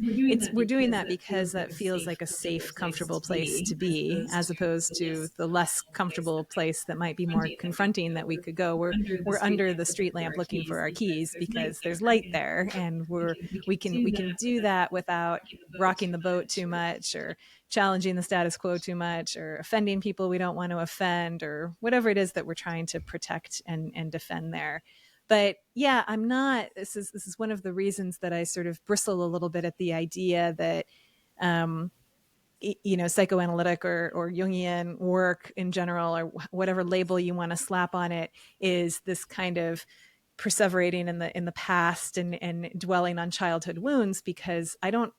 we're doing that because that feels like a safe, comfortable place to be, as opposed to the less comfortable place that might be more confronting that we could go. We're under the street lamp looking for our keys because there's light there, and we can do that without rocking the boat too much or challenging the status quo too much or offending people we don't want to offend or whatever it is that we're trying to protect and defend there. But yeah, I'm not. This is one of the reasons that I sort of bristle a little bit at the idea that psychoanalytic or Jungian work in general, or whatever label you want to slap on it, is this kind of perseverating in the past and dwelling on childhood wounds, because I don't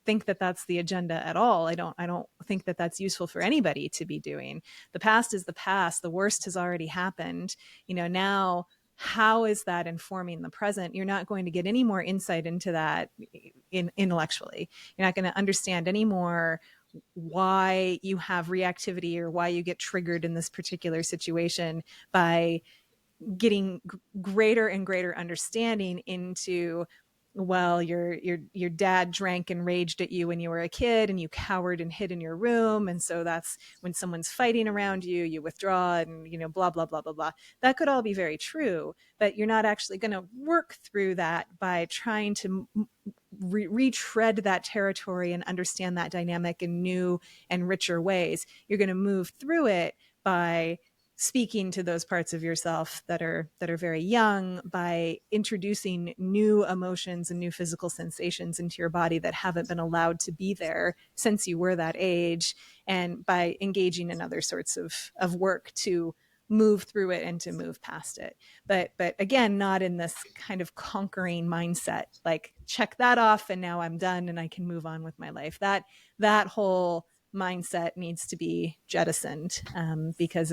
think that that's the agenda at all. I don't think that that's useful for anybody to be doing. The past is the past. The worst has already happened. Now how is that informing the present? You're not going to get any more insight into that intellectually. You're not going to understand any more why you have reactivity or why you get triggered in this particular situation by getting greater and greater understanding into, well, your dad drank and raged at you when you were a kid and you cowered and hid in your room, and so that's when someone's fighting around you, you withdraw, and blah blah blah blah blah. That could all be very true, but you're not actually going to work through that by trying to retread that territory and understand that dynamic in new and richer ways. You're going to move through it by speaking to those parts of yourself that are very young, by introducing new emotions and new physical sensations into your body that haven't been allowed to be there since you were that age, and by engaging in other sorts of work to move through it and to move past it. But again, not in this kind of conquering mindset, like check that off and now I'm done and I can move on with my life. That whole mindset needs to be jettisoned, because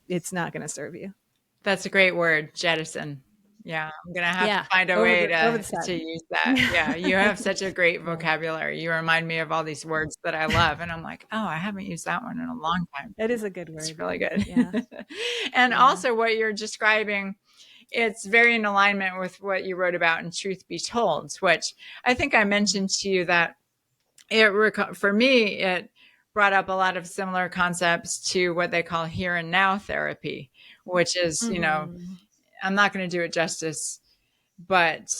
it's not going to serve you. That's a great word, jettison. Yeah, I'm gonna have to Yeah, find a over way the to set. use that. Yeah, you have such a great Yeah, vocabulary. You remind me of all these words that I love, and I'm like, oh, I haven't used that one in a long time. it is a good It's word. really good. Yeah, And yeah. also, what you're describing, it's very in alignment with what you wrote about in Truth Be Told, which I think I mentioned to you that for me it brought up a lot of similar concepts to what they call here and now therapy, which is, Mm-hmm. I'm not going to do it justice, but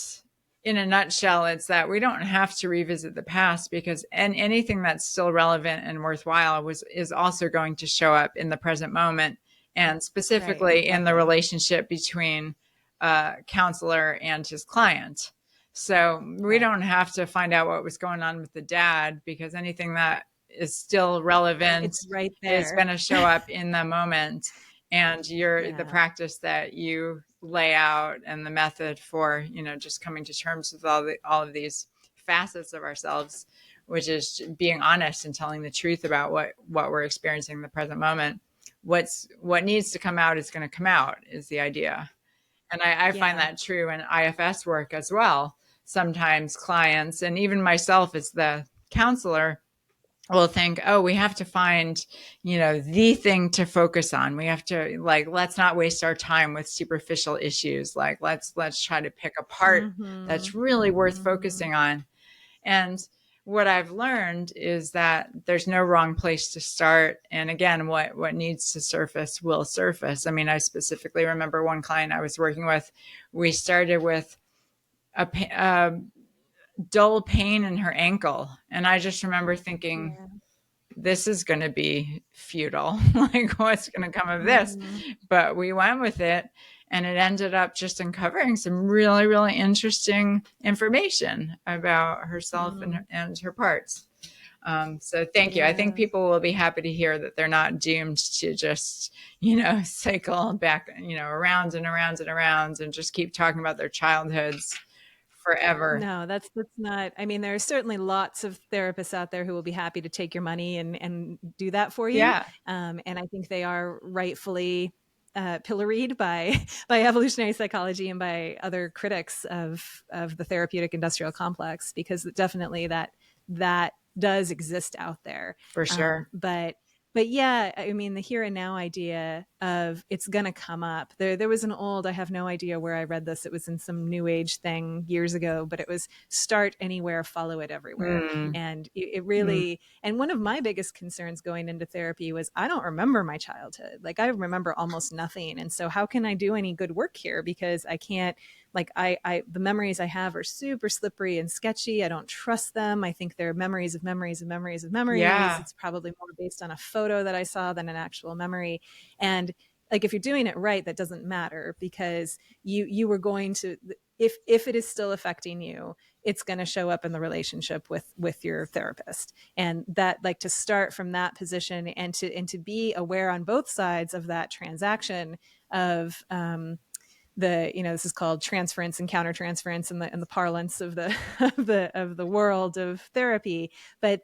in a nutshell, it's that we don't have to revisit the past, because anything that's still relevant and worthwhile is also going to show up in the present moment, and Right, specifically in the exactly. relationship between a counselor and his client. So we Right. don't have to find out what was going on with the dad, because anything that is still relevant It's right is there. going to show up in the moment. And the Yeah. practice that you lay out and the method for, just coming to terms with all of these facets of ourselves, which is being honest and telling the truth about what we're experiencing in the present moment. What needs to come out is going to come out, is the idea. And I find Yeah. that true in IFS work as well. Sometimes clients, and even myself as the counselor, will think, oh, we have to find, the thing to focus on. We have to, like, let's not waste our time with superficial issues. Like, let's try to pick a part Mm-hmm. that's really worth Mm-hmm. focusing on. And what I've learned is that there's no wrong place to start. And again, what needs to surface will surface. I mean, I specifically remember one client I was working with. We started with a dull pain in her ankle, and I just remember thinking, Yeah. this is going to be futile. Like, what's going to come of this? Mm-hmm. But we went with it, and it ended up just uncovering some really, really interesting information about herself Mm-hmm. and her parts. So thank you. I think Yeah. people will be happy to hear that they're not doomed to just, cycle back, around and around and around and just keep talking about their childhoods forever. No, that's not. I mean, there are certainly lots of therapists out there who will be happy to take your money and do that for you. Yeah. And I think they are rightfully pilloried by by evolutionary psychology and by other critics of the therapeutic industrial complex, because definitely that does exist out there. For sure. But yeah, I mean, the here and now idea of it's going to come up. There was an old, I have no idea where I read this. It was in some new age thing years ago, but it was start anywhere, follow it everywhere. And it really, and one of my biggest concerns going into therapy was I don't remember my childhood. Like I remember almost nothing. And so how can I do any good work here? Because I can't, like the memories I have are super slippery and sketchy. I don't trust them. I think they're memories of memories of memories of memories. Yeah. It's probably more based on a photo that I saw than an actual memory. And like if you're doing it right, that doesn't matter, because you were going to, if it is still affecting you, it's going to show up in the relationship with your therapist. And that, like, to start from that position and to be aware on both sides of that transaction of this is called transference and countertransference in the parlance of the of the world of therapy. But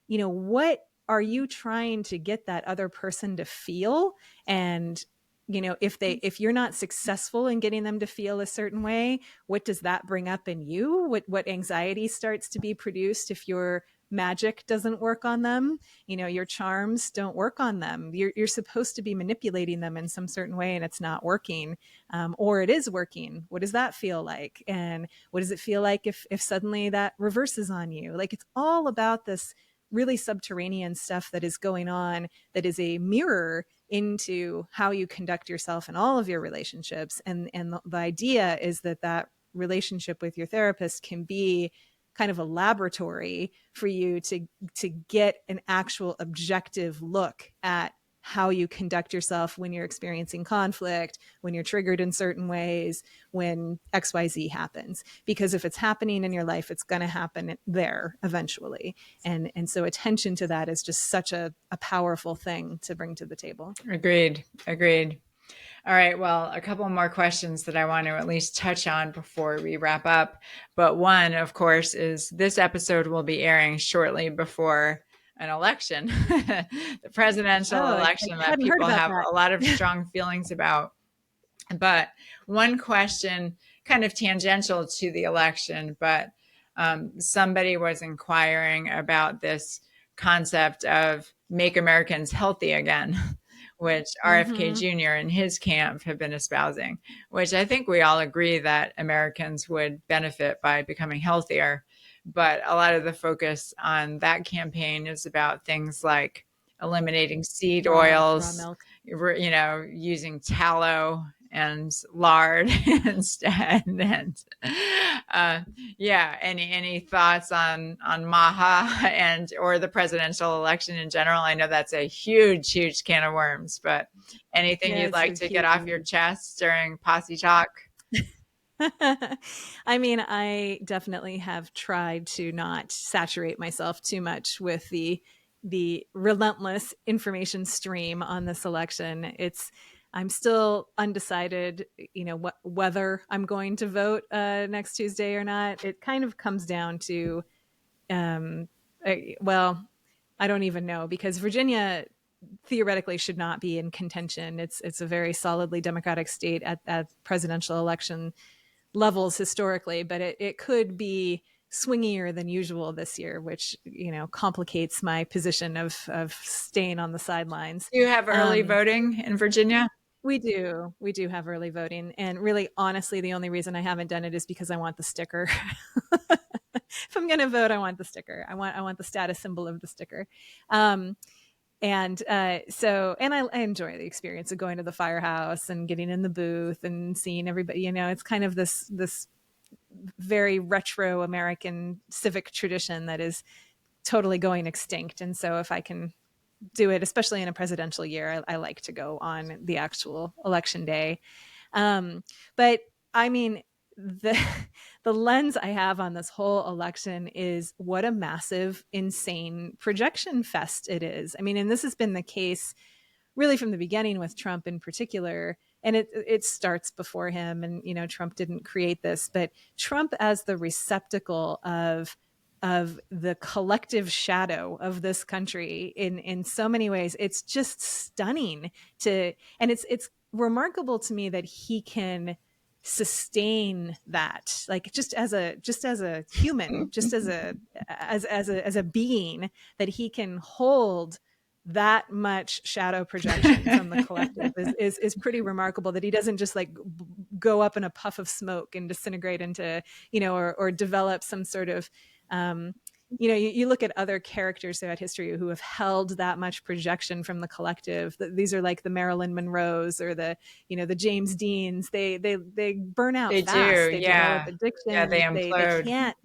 what are you trying to get that other person to feel? And if you're not successful in getting them to feel a certain way, what does that bring up in you? What anxiety starts to be produced if your magic doesn't work on them? Your charms don't work on them. You're supposed to be manipulating them in some certain way, and it's not working, or it is working. What does that feel like? And what does it feel like if suddenly that reverses on you? Like, it's all about this really subterranean stuff that is going on, that is a mirror into how you conduct yourself in all of your relationships. And the idea is that relationship with your therapist can be kind of a laboratory for you to get an actual objective look at how you conduct yourself when you're experiencing conflict, when you're triggered in certain ways, when XYZ happens. Because if it's happening in your life, it's going to happen there eventually. And so attention to that is just such a powerful thing to bring to the table. Agreed. All right. Well, a couple more questions that I want to at least touch on before we wrap up. But one, of course, is this episode will be airing shortly before an election, the presidential election I that hadn't heard people about have that. a lot of strong feelings about. But one question, kind of tangential to the election, but somebody was inquiring about this concept of make Americans healthy again, which RFK Jr. and his camp have been espousing, which I think we all agree that Americans would benefit by becoming healthier. But a lot of the focus on that campaign is about things like eliminating seed oils, raw milk. Using tallow and lard instead. And any thoughts on Maha and or the presidential election in general? I know that's a huge can of worms, but anything you'd like to get off your chest during Posse Talk? I mean, I definitely have tried to not saturate myself too much with the relentless information stream on this election. I'm still undecided, whether I'm going to vote next Tuesday or not. It kind of comes down to, I don't even know, because Virginia theoretically should not be in contention. It's a very solidly Democratic state at presidential election levels historically, but it could be swingier than usual this year, which complicates my position of staying on the sidelines. Do you have early voting in Virginia? We do have early voting, and really, honestly, the only reason I haven't done it is because I want the sticker. If I'm going to vote, I want the sticker. I want the status symbol of the sticker. And I enjoy the experience of going to the firehouse and getting in the booth and seeing everybody. It's kind of this very retro American civic tradition that is totally going extinct. And so if I can do it, especially in a presidential year, I like to go on the actual election day. But I mean, the lens I have on this whole election is what a massive, insane projection fest it is. I mean, and this has been the case really from the beginning with Trump in particular. And it starts before him. And, Trump didn't create this, but Trump as the receptacle of the collective shadow of this country in so many ways, it's just stunning and it's remarkable to me that he can sustain that, like just as a human, just as a being, that he can hold that much shadow projection from the collective is pretty remarkable. That he doesn't just like go up in a puff of smoke and disintegrate into, or develop some sort of you look at other characters throughout history who have held that much projection from the collective. These are like the Marilyn Monroes or the James Deans. They burn out They fast. do, They develop yeah. Yeah, they addictions. They implode. can't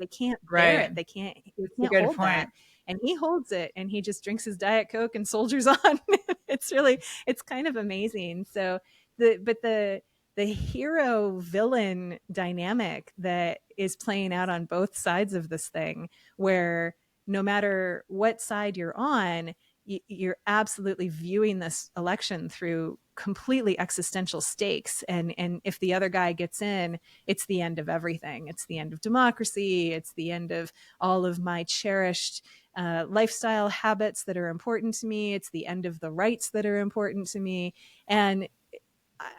bear Right. it. They It's a can't good hold point. that. And he holds it, and he just drinks his Diet Coke and soldiers on. It's kind of amazing. So the hero villain dynamic that is playing out on both sides of this thing, where no matter what side you're on, you're absolutely viewing this election through completely existential stakes. And if the other guy gets in, it's the end of everything. It's the end of democracy. It's the end of all of my cherished lifestyle habits that are important to me. It's the end of the rights that are important to me. And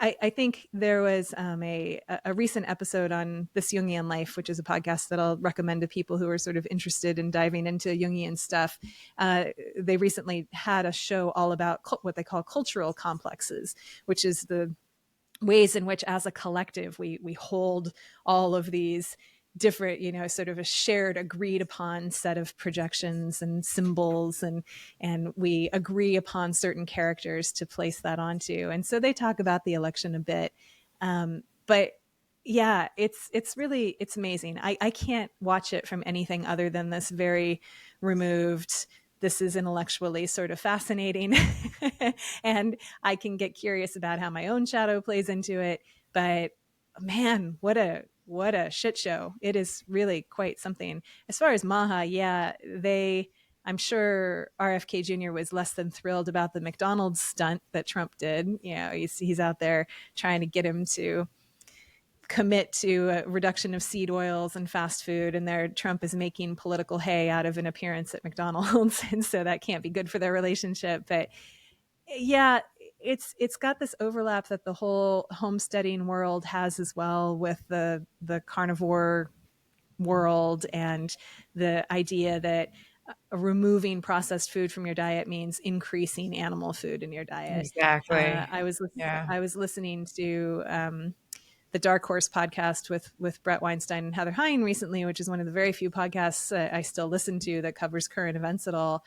I think there was a recent episode on This Jungian Life, which is a podcast that I'll recommend to people who are sort of interested in diving into Jungian stuff. They recently had a show all about what they call cultural complexes, which is the ways in which, as a collective, we hold all of these different, sort of a shared, agreed upon set of projections and symbols, and we agree upon certain characters to place that onto. And so they talk about the election a bit, but yeah, it's really, it's amazing. I can't watch it from anything other than this very removed, this is intellectually sort of fascinating. And I can get curious about how my own shadow plays into it. But man, what a shit show. It is really quite something. As far as Maha, yeah, I'm sure RFK Jr. was less than thrilled about the McDonald's stunt that Trump did. He's out there trying to get him to commit to a reduction of seed oils and fast food, and there Trump is making political hay out of an appearance at McDonald's. And so that can't be good for their relationship. But yeah, it's got this overlap that the whole homesteading world has as well, with the carnivore world, and the idea that removing processed food from your diet means increasing animal food in your diet. Exactly. I was listening to the Dark Horse podcast with Brett Weinstein and Heather Hine recently, which is one of the very few podcasts I still listen to that covers current events at all.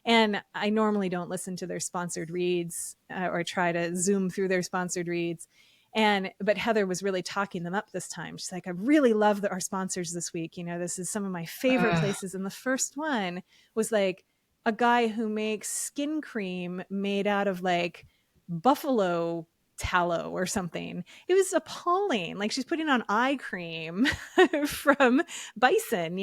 And I normally don't listen to their sponsored reads or try to zoom through their sponsored reads. But Heather was really talking them up this time. She's like, I really love our sponsors this week. This is some of my favorite places. And the first one was like a guy who makes skin cream made out of like buffalo tallow or something. It was appalling. Like, she's putting on eye cream from bison,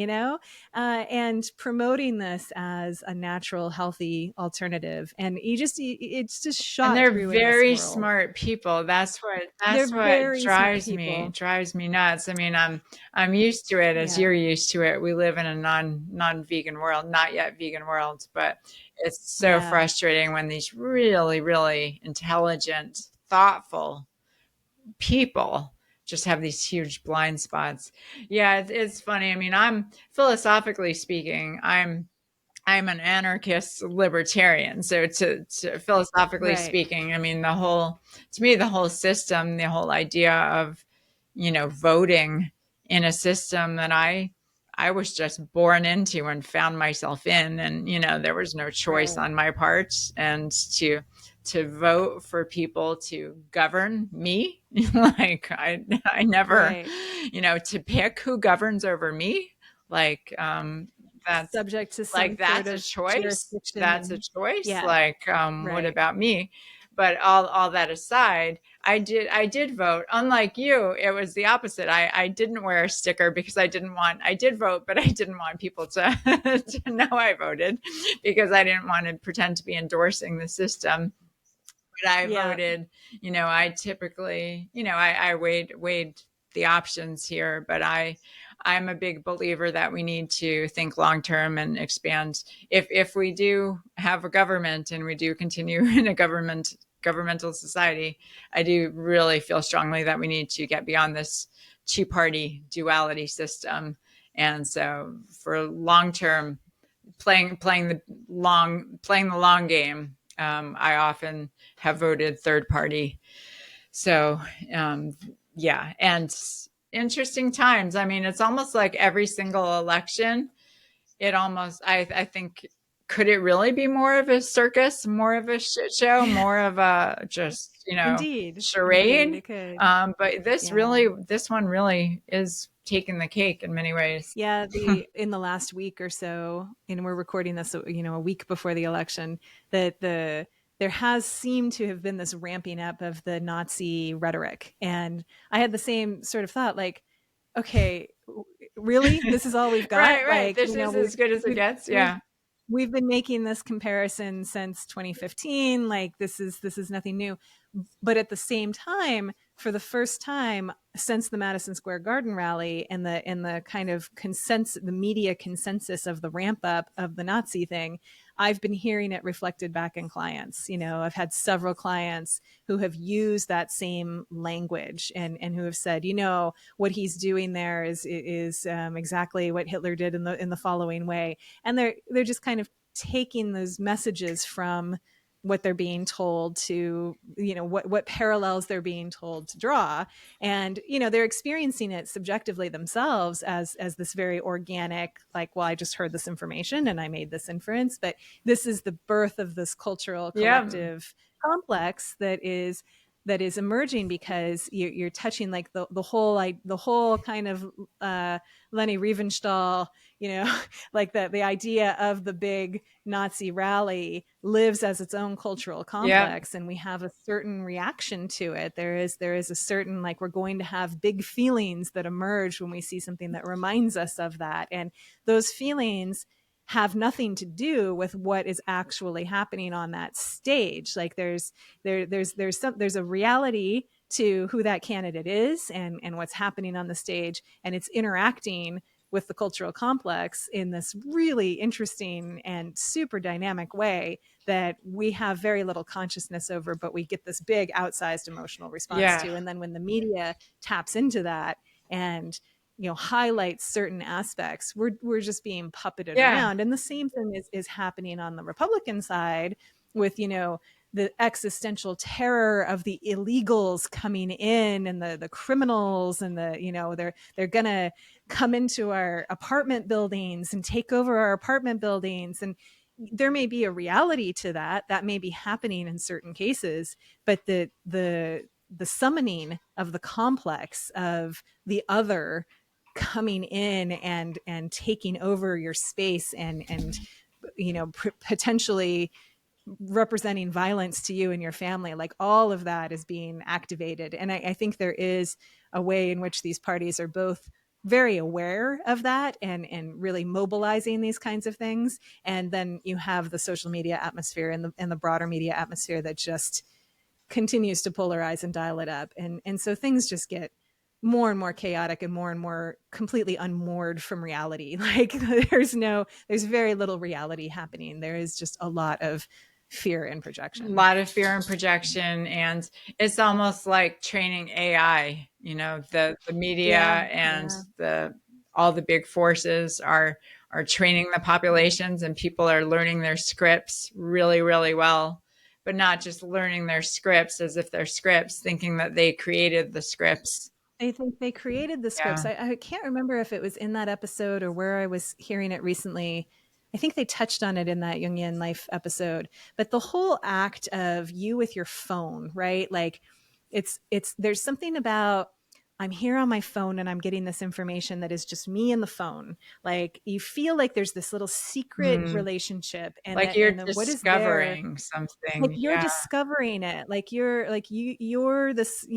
and promoting this as a natural, healthy alternative. And it's just shot. And they're through very smart people. That's what drives me nuts. I mean, I'm used to it as you're used to it. We live in a non-vegan world, not yet vegan world, but it's so frustrating when these really, really intelligent, thoughtful people just have these huge blind spots. Yeah, it's funny. I mean, philosophically speaking, I'm an anarchist libertarian. So to philosophically speaking, I mean, the whole system, the whole idea of, voting in a system that I was just born into and found myself in, and, there was no choice on my part, and to vote for people to govern me, like I never, to pick who governs over me, like, that's subject to some like, that's a choice. That's a choice. Like, what about me? But all that aside, I did vote. Unlike you, it was the opposite. I didn't wear a sticker because I did vote, but I didn't want people to, to know I voted, because I didn't want to pretend to be endorsing the system. But I voted, I typically, I weighed the options here, but I'm a big believer that we need to think long-term and expand. If we do have a government and we do continue in a government governmental society, I do really feel strongly that we need to get beyond this two-party duality system. And so for long term, playing the long game, I often have voted third party. So yeah, and interesting times. I mean, it's almost like every single election, I think, could it really be more of a circus, more of a shit show, more of a just, Indeed, charade? it could. But Yeah. this one really is taking the cake in many ways. Yeah, in the last week or so, and we're recording this, a week before the election, that there has seemed to have been this ramping up of the Nazi rhetoric, and I had the same sort of thought, like, okay, really, this is all we've got? Right. Like, This is as good as it gets. we've Yeah. we've been making this comparison since 2015. Like, this is nothing new. But at the same time, for the first time since the Madison Square Garden rally and the kind of consensus, the media consensus of the ramp up of the Nazi thing, I've been hearing it reflected back in clients. I've had several clients who have used that same language and who have said, what he's doing there is exactly what Hitler did in the following way, and they're just kind of taking those messages from what they're being told to, what parallels they're being told to draw. And, they're experiencing it subjectively themselves as this very organic, like, well, I just heard this information and I made this inference, but this is the birth of this cultural Yeah. collective complex that is emerging, because you're touching like the whole kind of Leni Riefenstahl, like the idea of the big Nazi rally lives as its own cultural Yeah. complex, and we have a certain reaction to it. There is a certain, like, we're going to have big feelings that emerge when we see something that reminds us of that, and those feelings have nothing to do with what is actually happening on that stage. Like, there's a reality to who that candidate is and what's happening on the stage, and it's interacting with the cultural complex in this really interesting and super dynamic way that we have very little consciousness over, but we get this big outsized emotional response Yeah. to. And then when the media taps into that and highlights certain aspects, we're just being puppeted Yeah. around. And the same thing is happening on the Republican side with the existential terror of the illegals coming in, and the criminals, and they're gonna come into our apartment buildings and take over our apartment buildings. And there may be a reality to that may be happening in certain cases, but the summoning of the complex of the other coming in and taking over your space and potentially representing violence to you and your family, like, all of that is being activated. And I think there is a way in which these parties are both very aware of that and really mobilizing these kinds of things. And then you have the social media atmosphere and the broader media atmosphere that just continues to polarize and dial it up. And so things just get more and more chaotic and more completely unmoored from reality. Like, there's very little reality happening. There is just a lot of fear and A projection. lot of fear and projection, and it's almost like training AI. The media Yeah, and yeah. all the big forces are training the populations, and people are learning their scripts really, really well, but not just learning their scripts as if they're scripts, thinking that they created the scripts. I think they created the scripts. Yeah. I can't remember if it was in that episode or where I was hearing it recently. I think they touched on it in that Jungian Life episode. But the whole act of you with your phone, right? Like, there's something about, I'm here on my phone and I'm getting this information that is just me and the phone. Like, you feel like there's this little secret Hmm. relationship, and Like you're what is there, discovering like, something. you're Yeah. discovering it, like you're this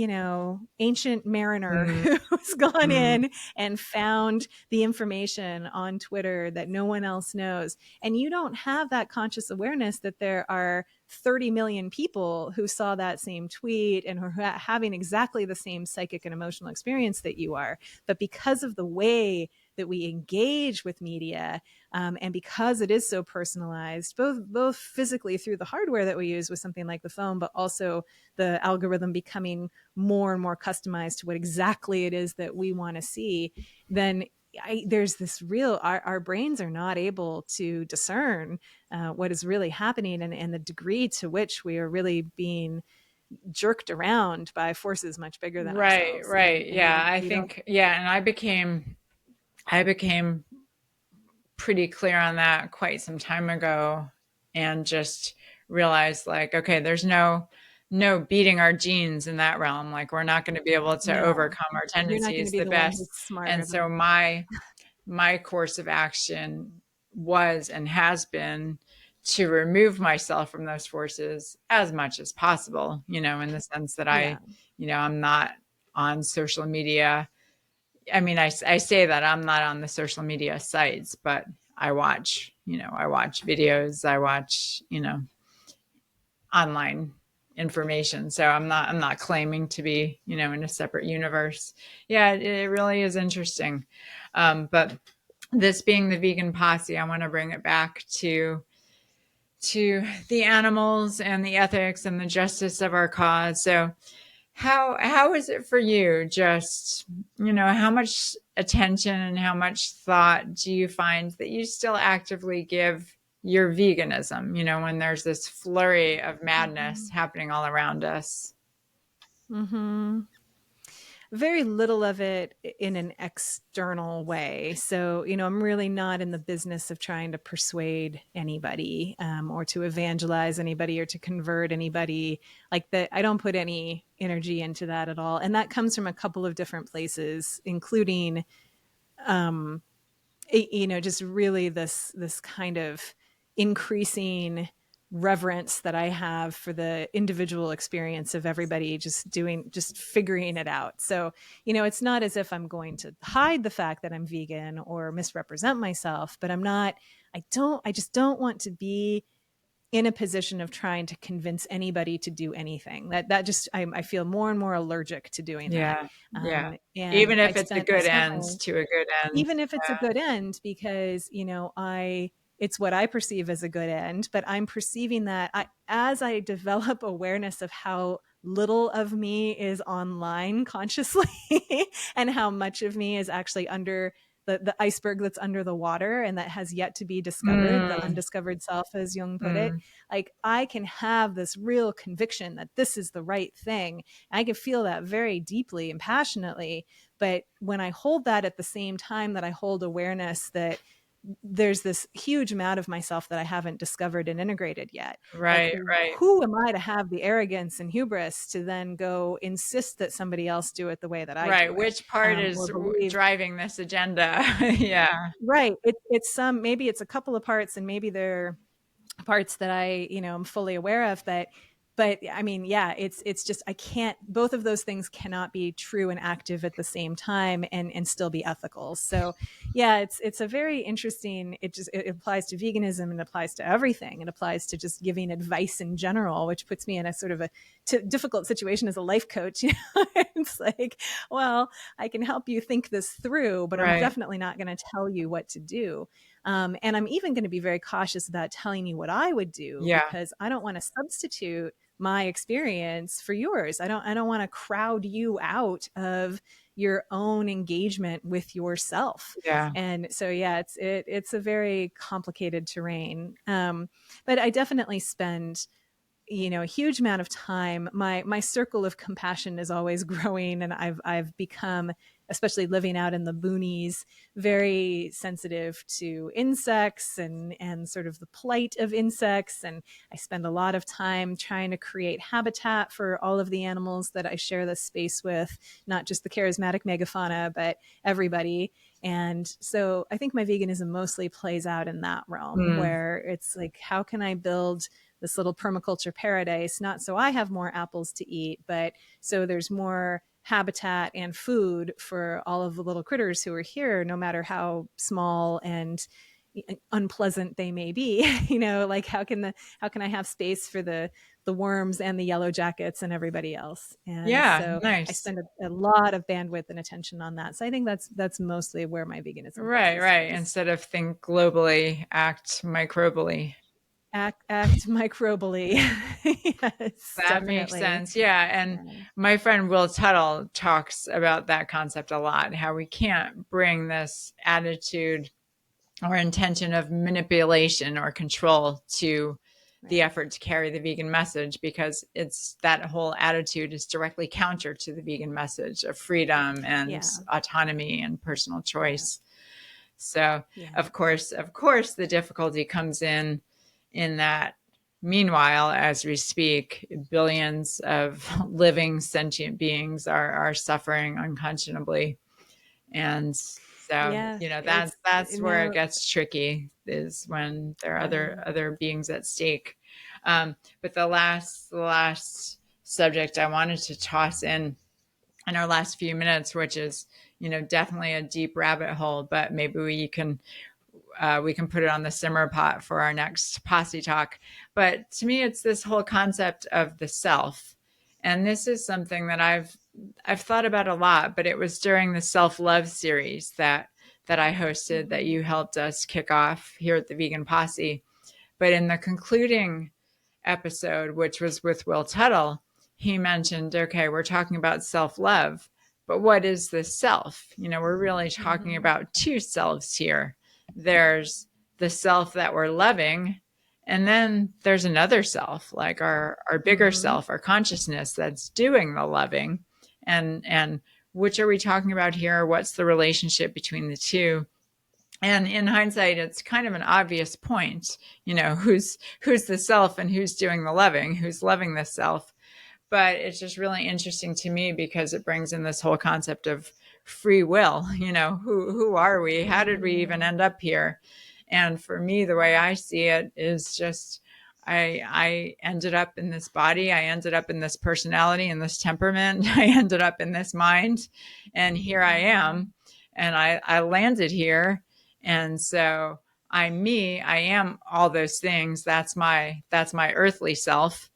ancient mariner Hmm. who's gone Hmm. in and found the information on Twitter that no one else knows, and you don't have that conscious awareness that there are 30 million people who saw that same tweet and who are having exactly the same psychic and emotional experience that you are. But because of the way that we engage with media, and because it is so personalized, both physically through the hardware that we use with something like the phone, but also the algorithm becoming more and more customized to what exactly it is that we want to see, then there's this real, our brains are not able to discern what is really happening, and the degree to which we are really being jerked around by forces much bigger than Right, ourselves. right. And Yeah, I we don't. think, yeah, and I became pretty clear on that quite some time ago, and just realized, like, okay, there's no beating our genes in that realm. Like, we're not going to be able to No, overcome our you're not going to tendencies be the the one who's best. smarter And than. so my course of action was and has been to remove myself from those forces as much as possible, in the sense that Yeah. I'm not on social media. I mean, I say that I'm not on the social media sites, but I watch videos, I watch, online information. So I'm not claiming to be, in a separate universe. Yeah, it really is interesting. But this being the vegan posse, I want to bring it back to the animals and the ethics and the justice of our cause. So how is it for you? Just, how much attention and how much thought do you find that you still actively give your veganism, when there's this flurry of madness Mm-hmm. happening all around us? Mm-hmm. Very little of it in an external way. So, I'm really not in the business of trying to persuade anybody, or to evangelize anybody or to convert anybody like that. I don't put any energy into that at all. And that comes from a couple of different places, including, um, just really this kind of increasing reverence that I have for the individual experience of everybody just figuring it out. So, it's not as if I'm going to hide the fact that I'm vegan or misrepresent myself, but I just don't want to be in a position of trying to convince anybody to do anything. That just, I feel more and more allergic to doing that. Yeah, yeah. And Even if it's a I good spent end my to a good end. even if it's a good end, because I it's what I perceive as a good end, but I'm perceiving that as I develop awareness of how little of me is online consciously and how much of me is actually under the iceberg that's under the water and that has yet to be discovered, the Mm, undiscovered self, as Jung put it. mm, Like, I can have this real conviction that this is the right thing. I can feel that very deeply and passionately. But when I hold that at the same time that I hold awareness that there's this huge amount of myself that I haven't discovered and integrated yet. Like, right, right. who am I to have the arrogance and hubris to then go insist that somebody else do it the way that I Right. do it, Which part or is believe. driving this agenda? Yeah. Right. It's maybe it's a couple of parts, and maybe they're parts that I, am fully aware of, but I mean, yeah, it's just, I can't, both of those things cannot be true and active at the same time and still be ethical. So yeah, it's a very interesting, it applies to veganism and applies to everything. It applies to just giving advice in general, which puts me in a sort of a difficult situation as a life coach. It's like, well, I can help you think this through, but I'm Right. definitely not going to tell you what to do. And I'm even going to be very cautious about telling you what I would do, Yeah. because I don't want to substitute my experience for yours. I don't want to crowd you out of your own engagement with yourself. Yeah. And so yeah, it's a very complicated terrain. But I definitely spend a huge amount of time. My circle of compassion is always growing, and I've become, especially living out in the boonies, very sensitive to insects and sort of the plight of insects. And I spend a lot of time trying to create habitat for all of the animals that I share this space with, not just the charismatic megafauna, but everybody. And so I think my veganism mostly plays out in that realm, Mm, where it's like, how can I build this little permaculture paradise, not so I have more apples to eat, but so there's more habitat and food for all of the little critters who are here, no matter how small and unpleasant they may be. Like how can I have space for the worms and the yellow jackets and everybody else? And Yeah, so I nice. spend a lot of bandwidth and attention on that. So I think that's mostly where my veganism goes, Right, right. is Instead of think globally, act microbially. act microbially. Yes, That makes definitely. sense. Yeah. And Yeah. my friend Will Tuttle talks about that concept a lot, how we can't bring this attitude or intention of manipulation or control to the Right. effort to carry the vegan message, because it's that whole attitude is directly counter to the vegan message of freedom and Yeah. autonomy and personal Yeah. choice. So Yeah. of course, the difficulty comes in that meanwhile, as we speak, billions of living sentient beings are suffering unconscionably. And so, Yeah. that's where it gets tricky, is when there are Yeah. other beings at stake. But the last subject I wanted to toss in our last few minutes, which is, definitely a deep rabbit hole, but maybe we can put it on the simmer pot for our next posse talk. But to me, it's this whole concept of the self. And this is something that I've thought about a lot, but it was during the self-love series that I hosted that you helped us kick off here at the Vegan Posse. But in the concluding episode, which was with Will Tuttle, he mentioned, okay, we're talking about self-love, but what is the self? We're really talking Mm-hmm. about two selves here. There's the self that we're loving, and then there's another self, like our bigger Mm-hmm. self, our consciousness that's doing the loving. And which are we talking about here? What's the relationship between the two? And in hindsight, it's kind of an obvious point, who's the self and who's doing the loving, who's loving the self. But it's just really interesting to me because it brings in this whole concept of free will. Who are we? How did we even Mm-hmm. end up here? And for me, the way I see it is just I ended up in this body, I ended up in this personality and this temperament, I ended up in this mind, and here I Mm-hmm. am, and I landed here. And so I'm me, I am all those things. That's my earthly self.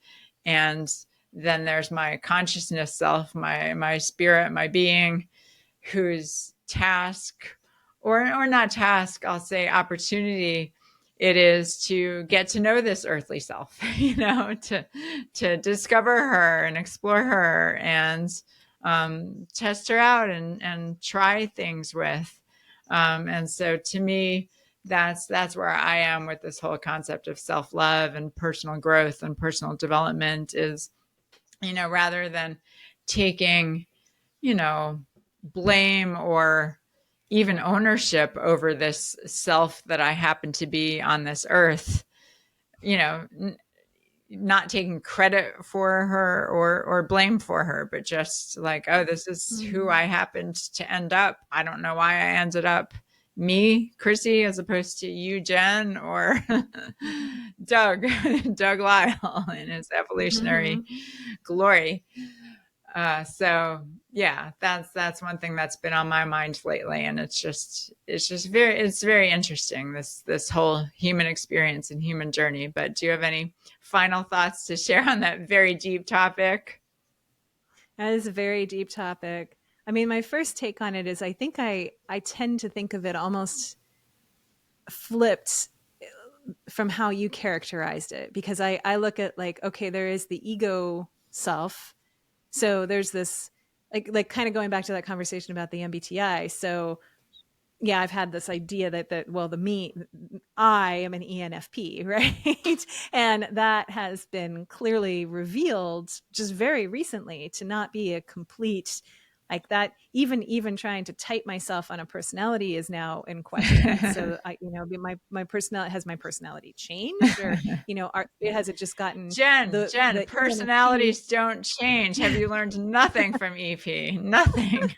And then there's my consciousness self, my spirit, my being, whose task, or not task, I'll say opportunity, it is to get to know this earthly self, to discover her and explore her and test her out and try things with. And so to me, that's where I am with this whole concept of self-love and personal growth and personal development is, rather than taking, you know, blame or even ownership over this self that I happen to be on this earth, you know, not taking credit for her or blame for her, but just like, oh, this is who Mm-hmm. I happened to end up. I don't know why I ended up me, Chrissy, as opposed to you, Jen, or Doug, Doug Lyle in his evolutionary Mm-hmm. glory. So yeah, that's one thing that's been on my mind lately, and it's very interesting, this whole human experience and human journey. But do you have any final thoughts to share on that very deep topic? That is a very deep topic. I mean, my first take on it is I think I tend to think of it almost flipped from how you characterized it, because I look at, like, okay, there is the ego self. So there's this, like kind of going back to that conversation about the MBTI. So yeah, I've had this idea that well, I am an ENFP, right? And that has been clearly revealed just very recently to not be a complete, like, that. Even trying to type myself on a personality is now in question. So my personality, has my personality changed, or has it just gotten Jen, the ENFP? personalities don't change. Have you learned nothing from EP? Nothing.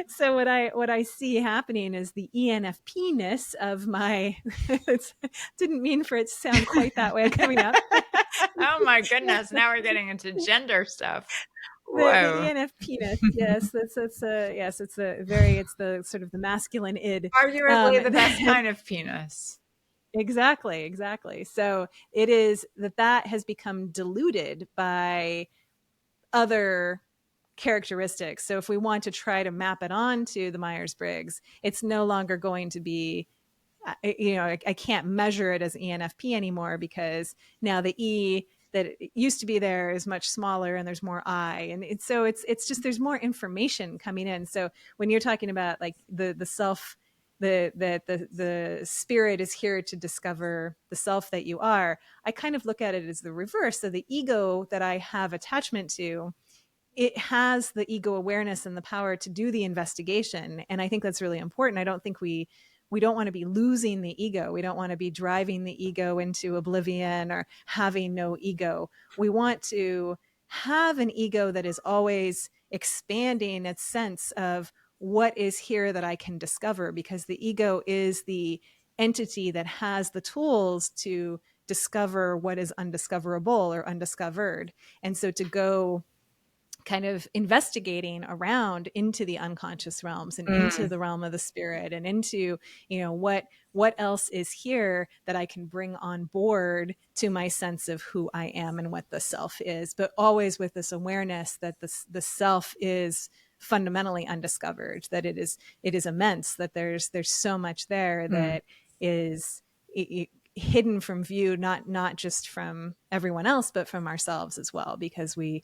So what I see happening is the ENFP-ness of my it didn't mean for it to sound quite that way coming up. Oh my goodness, now we're getting into gender stuff. The Whoa. ENF penis, yes, that's a yes, it's the sort of the masculine id. Arguably the best That kind of penis. exactly. So it is that has become diluted by other characteristics. So if we want to try to map it onto the Myers-Briggs, it's no longer going to be I can't measure it as ENFP anymore because now the E that it used to be there is much smaller and there's more I, and so it's just there's more information coming in. So when you're talking about like the self, the spirit is here to discover the self that you are, I kind of look at it as the reverse. So the ego that I have attachment to, it has the ego awareness and the power to do the investigation, and I think that's really important. I don't think we don't want to be losing the ego. We don't want to be driving the ego into oblivion or having no ego. We want to have an ego that is always expanding its sense of what is here that I can discover, because the ego is the entity that has the tools to discover what is undiscoverable or undiscovered. And so to go kind of investigating around into the unconscious realms and into the realm of the spirit and into what else is here that I can bring on board to my sense of who I am and what the self is, but always with this awareness that the self is fundamentally undiscovered, that it is immense, that there's so much there that is hidden from view, not just from everyone else, but from ourselves as well, because we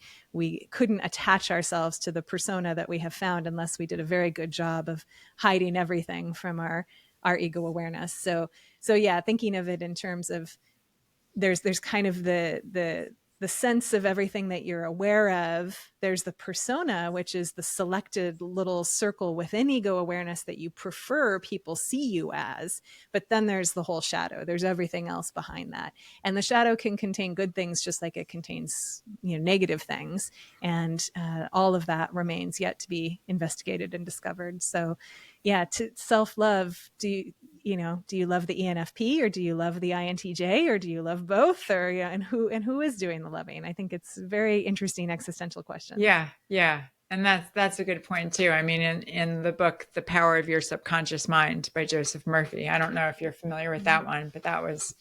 couldn't attach ourselves to the persona that we have found unless we did a very good job of hiding everything from our ego awareness. So yeah, thinking of it in terms of there's kind of the sense of everything that you're aware of. There's the persona, which is the selected little circle within ego awareness that you prefer people see you as. But then there's the whole shadow. There's everything else behind that. And the shadow can contain good things just like it contains, negative things. And all of that remains yet to be investigated and discovered. So yeah, to self-love, do you love the ENFP, or do you love the INTJ, or do you love both, or and who is doing the loving? I think it's a very interesting existential question. Yeah. And that's a good point too. I mean, in the book, The Power of Your Subconscious Mind by Joseph Murphy. I don't know if you're familiar with that one, but that was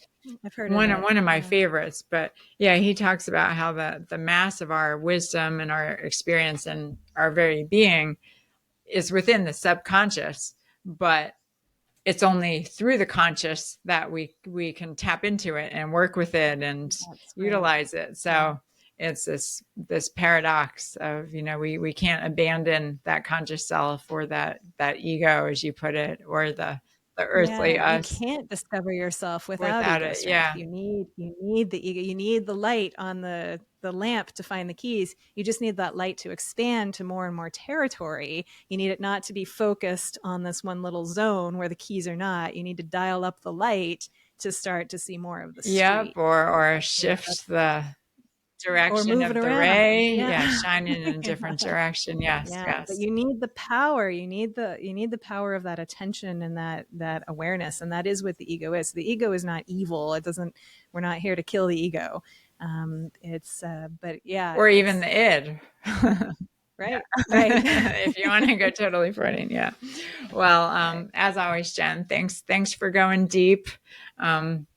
I've heard one of it. one of my favorites. But yeah, he talks about how the mass of our wisdom and our experience and our very being is within the subconscious, but it's only through the conscious that we can tap into it and work with it and That's right. utilize it. So it's this paradox of, we can't abandon that conscious self or that ego, as you put it, or the earthly Yeah, you us can't discover yourself without without ego it. strength. Yeah. You need the ego. You need the light on the lamp to find the keys. You just need that light to expand to more and more territory. You need it not to be focused on this one little zone where the keys are not. You need to dial up the light to start to see more of the Yep. street. Or shift the Or direction move it of the around. ray. Yeah. Yeah. Shining in a Yeah. different direction. Yes. Yeah, but Yes. you need the power. You need the power of that attention and that awareness, and that is what the ego is. The ego is not evil. It doesn't. We're not here to kill the ego. It's but yeah, Or even it's the id. right, right. If you want to go totally Freudian, yeah. Well, Right. as always, Jen, thanks for going deep, and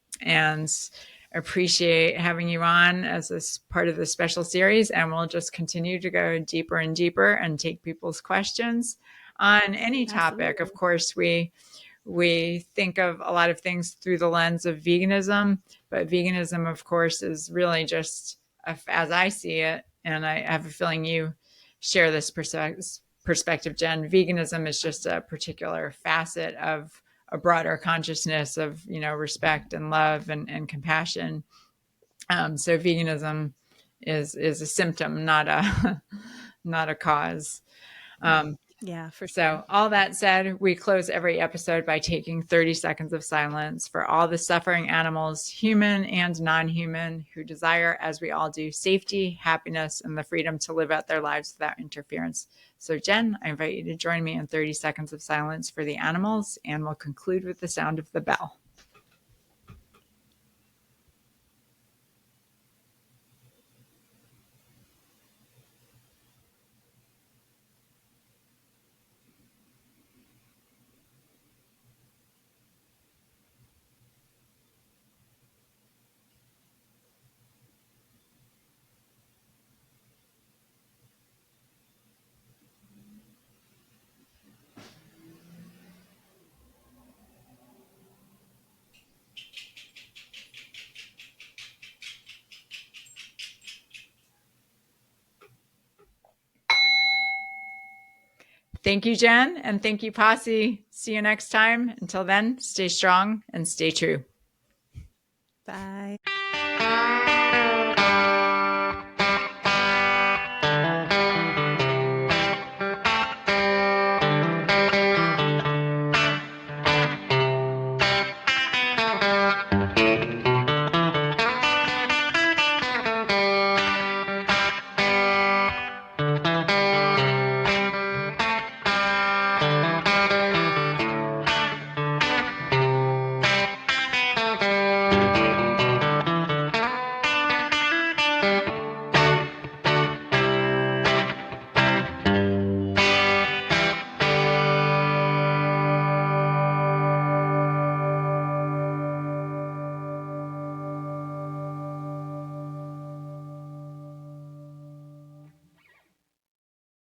appreciate having you on as this part of the special series. And we'll just continue to go deeper and deeper and take people's questions on any topic. Absolutely. Of course, we think of a lot of things through the lens of veganism, but veganism, of course, is really just, as I see it, and I have a feeling you share this perspective, Jen. Veganism is just a particular facet of a broader consciousness of, respect and love and compassion. So veganism is a symptom, not a not a cause. Yeah, for sure. So, all that said, we close every episode by taking 30 seconds of silence for all the suffering animals, human and non human, who desire, as we all do, safety, happiness, and the freedom to live out their lives without interference. So, Jen, I invite you to join me in 30 seconds of silence for the animals, and we'll conclude with the sound of the bell. Thank you, Jen, and thank you, Posse. See you next time. Until then, stay strong and stay true.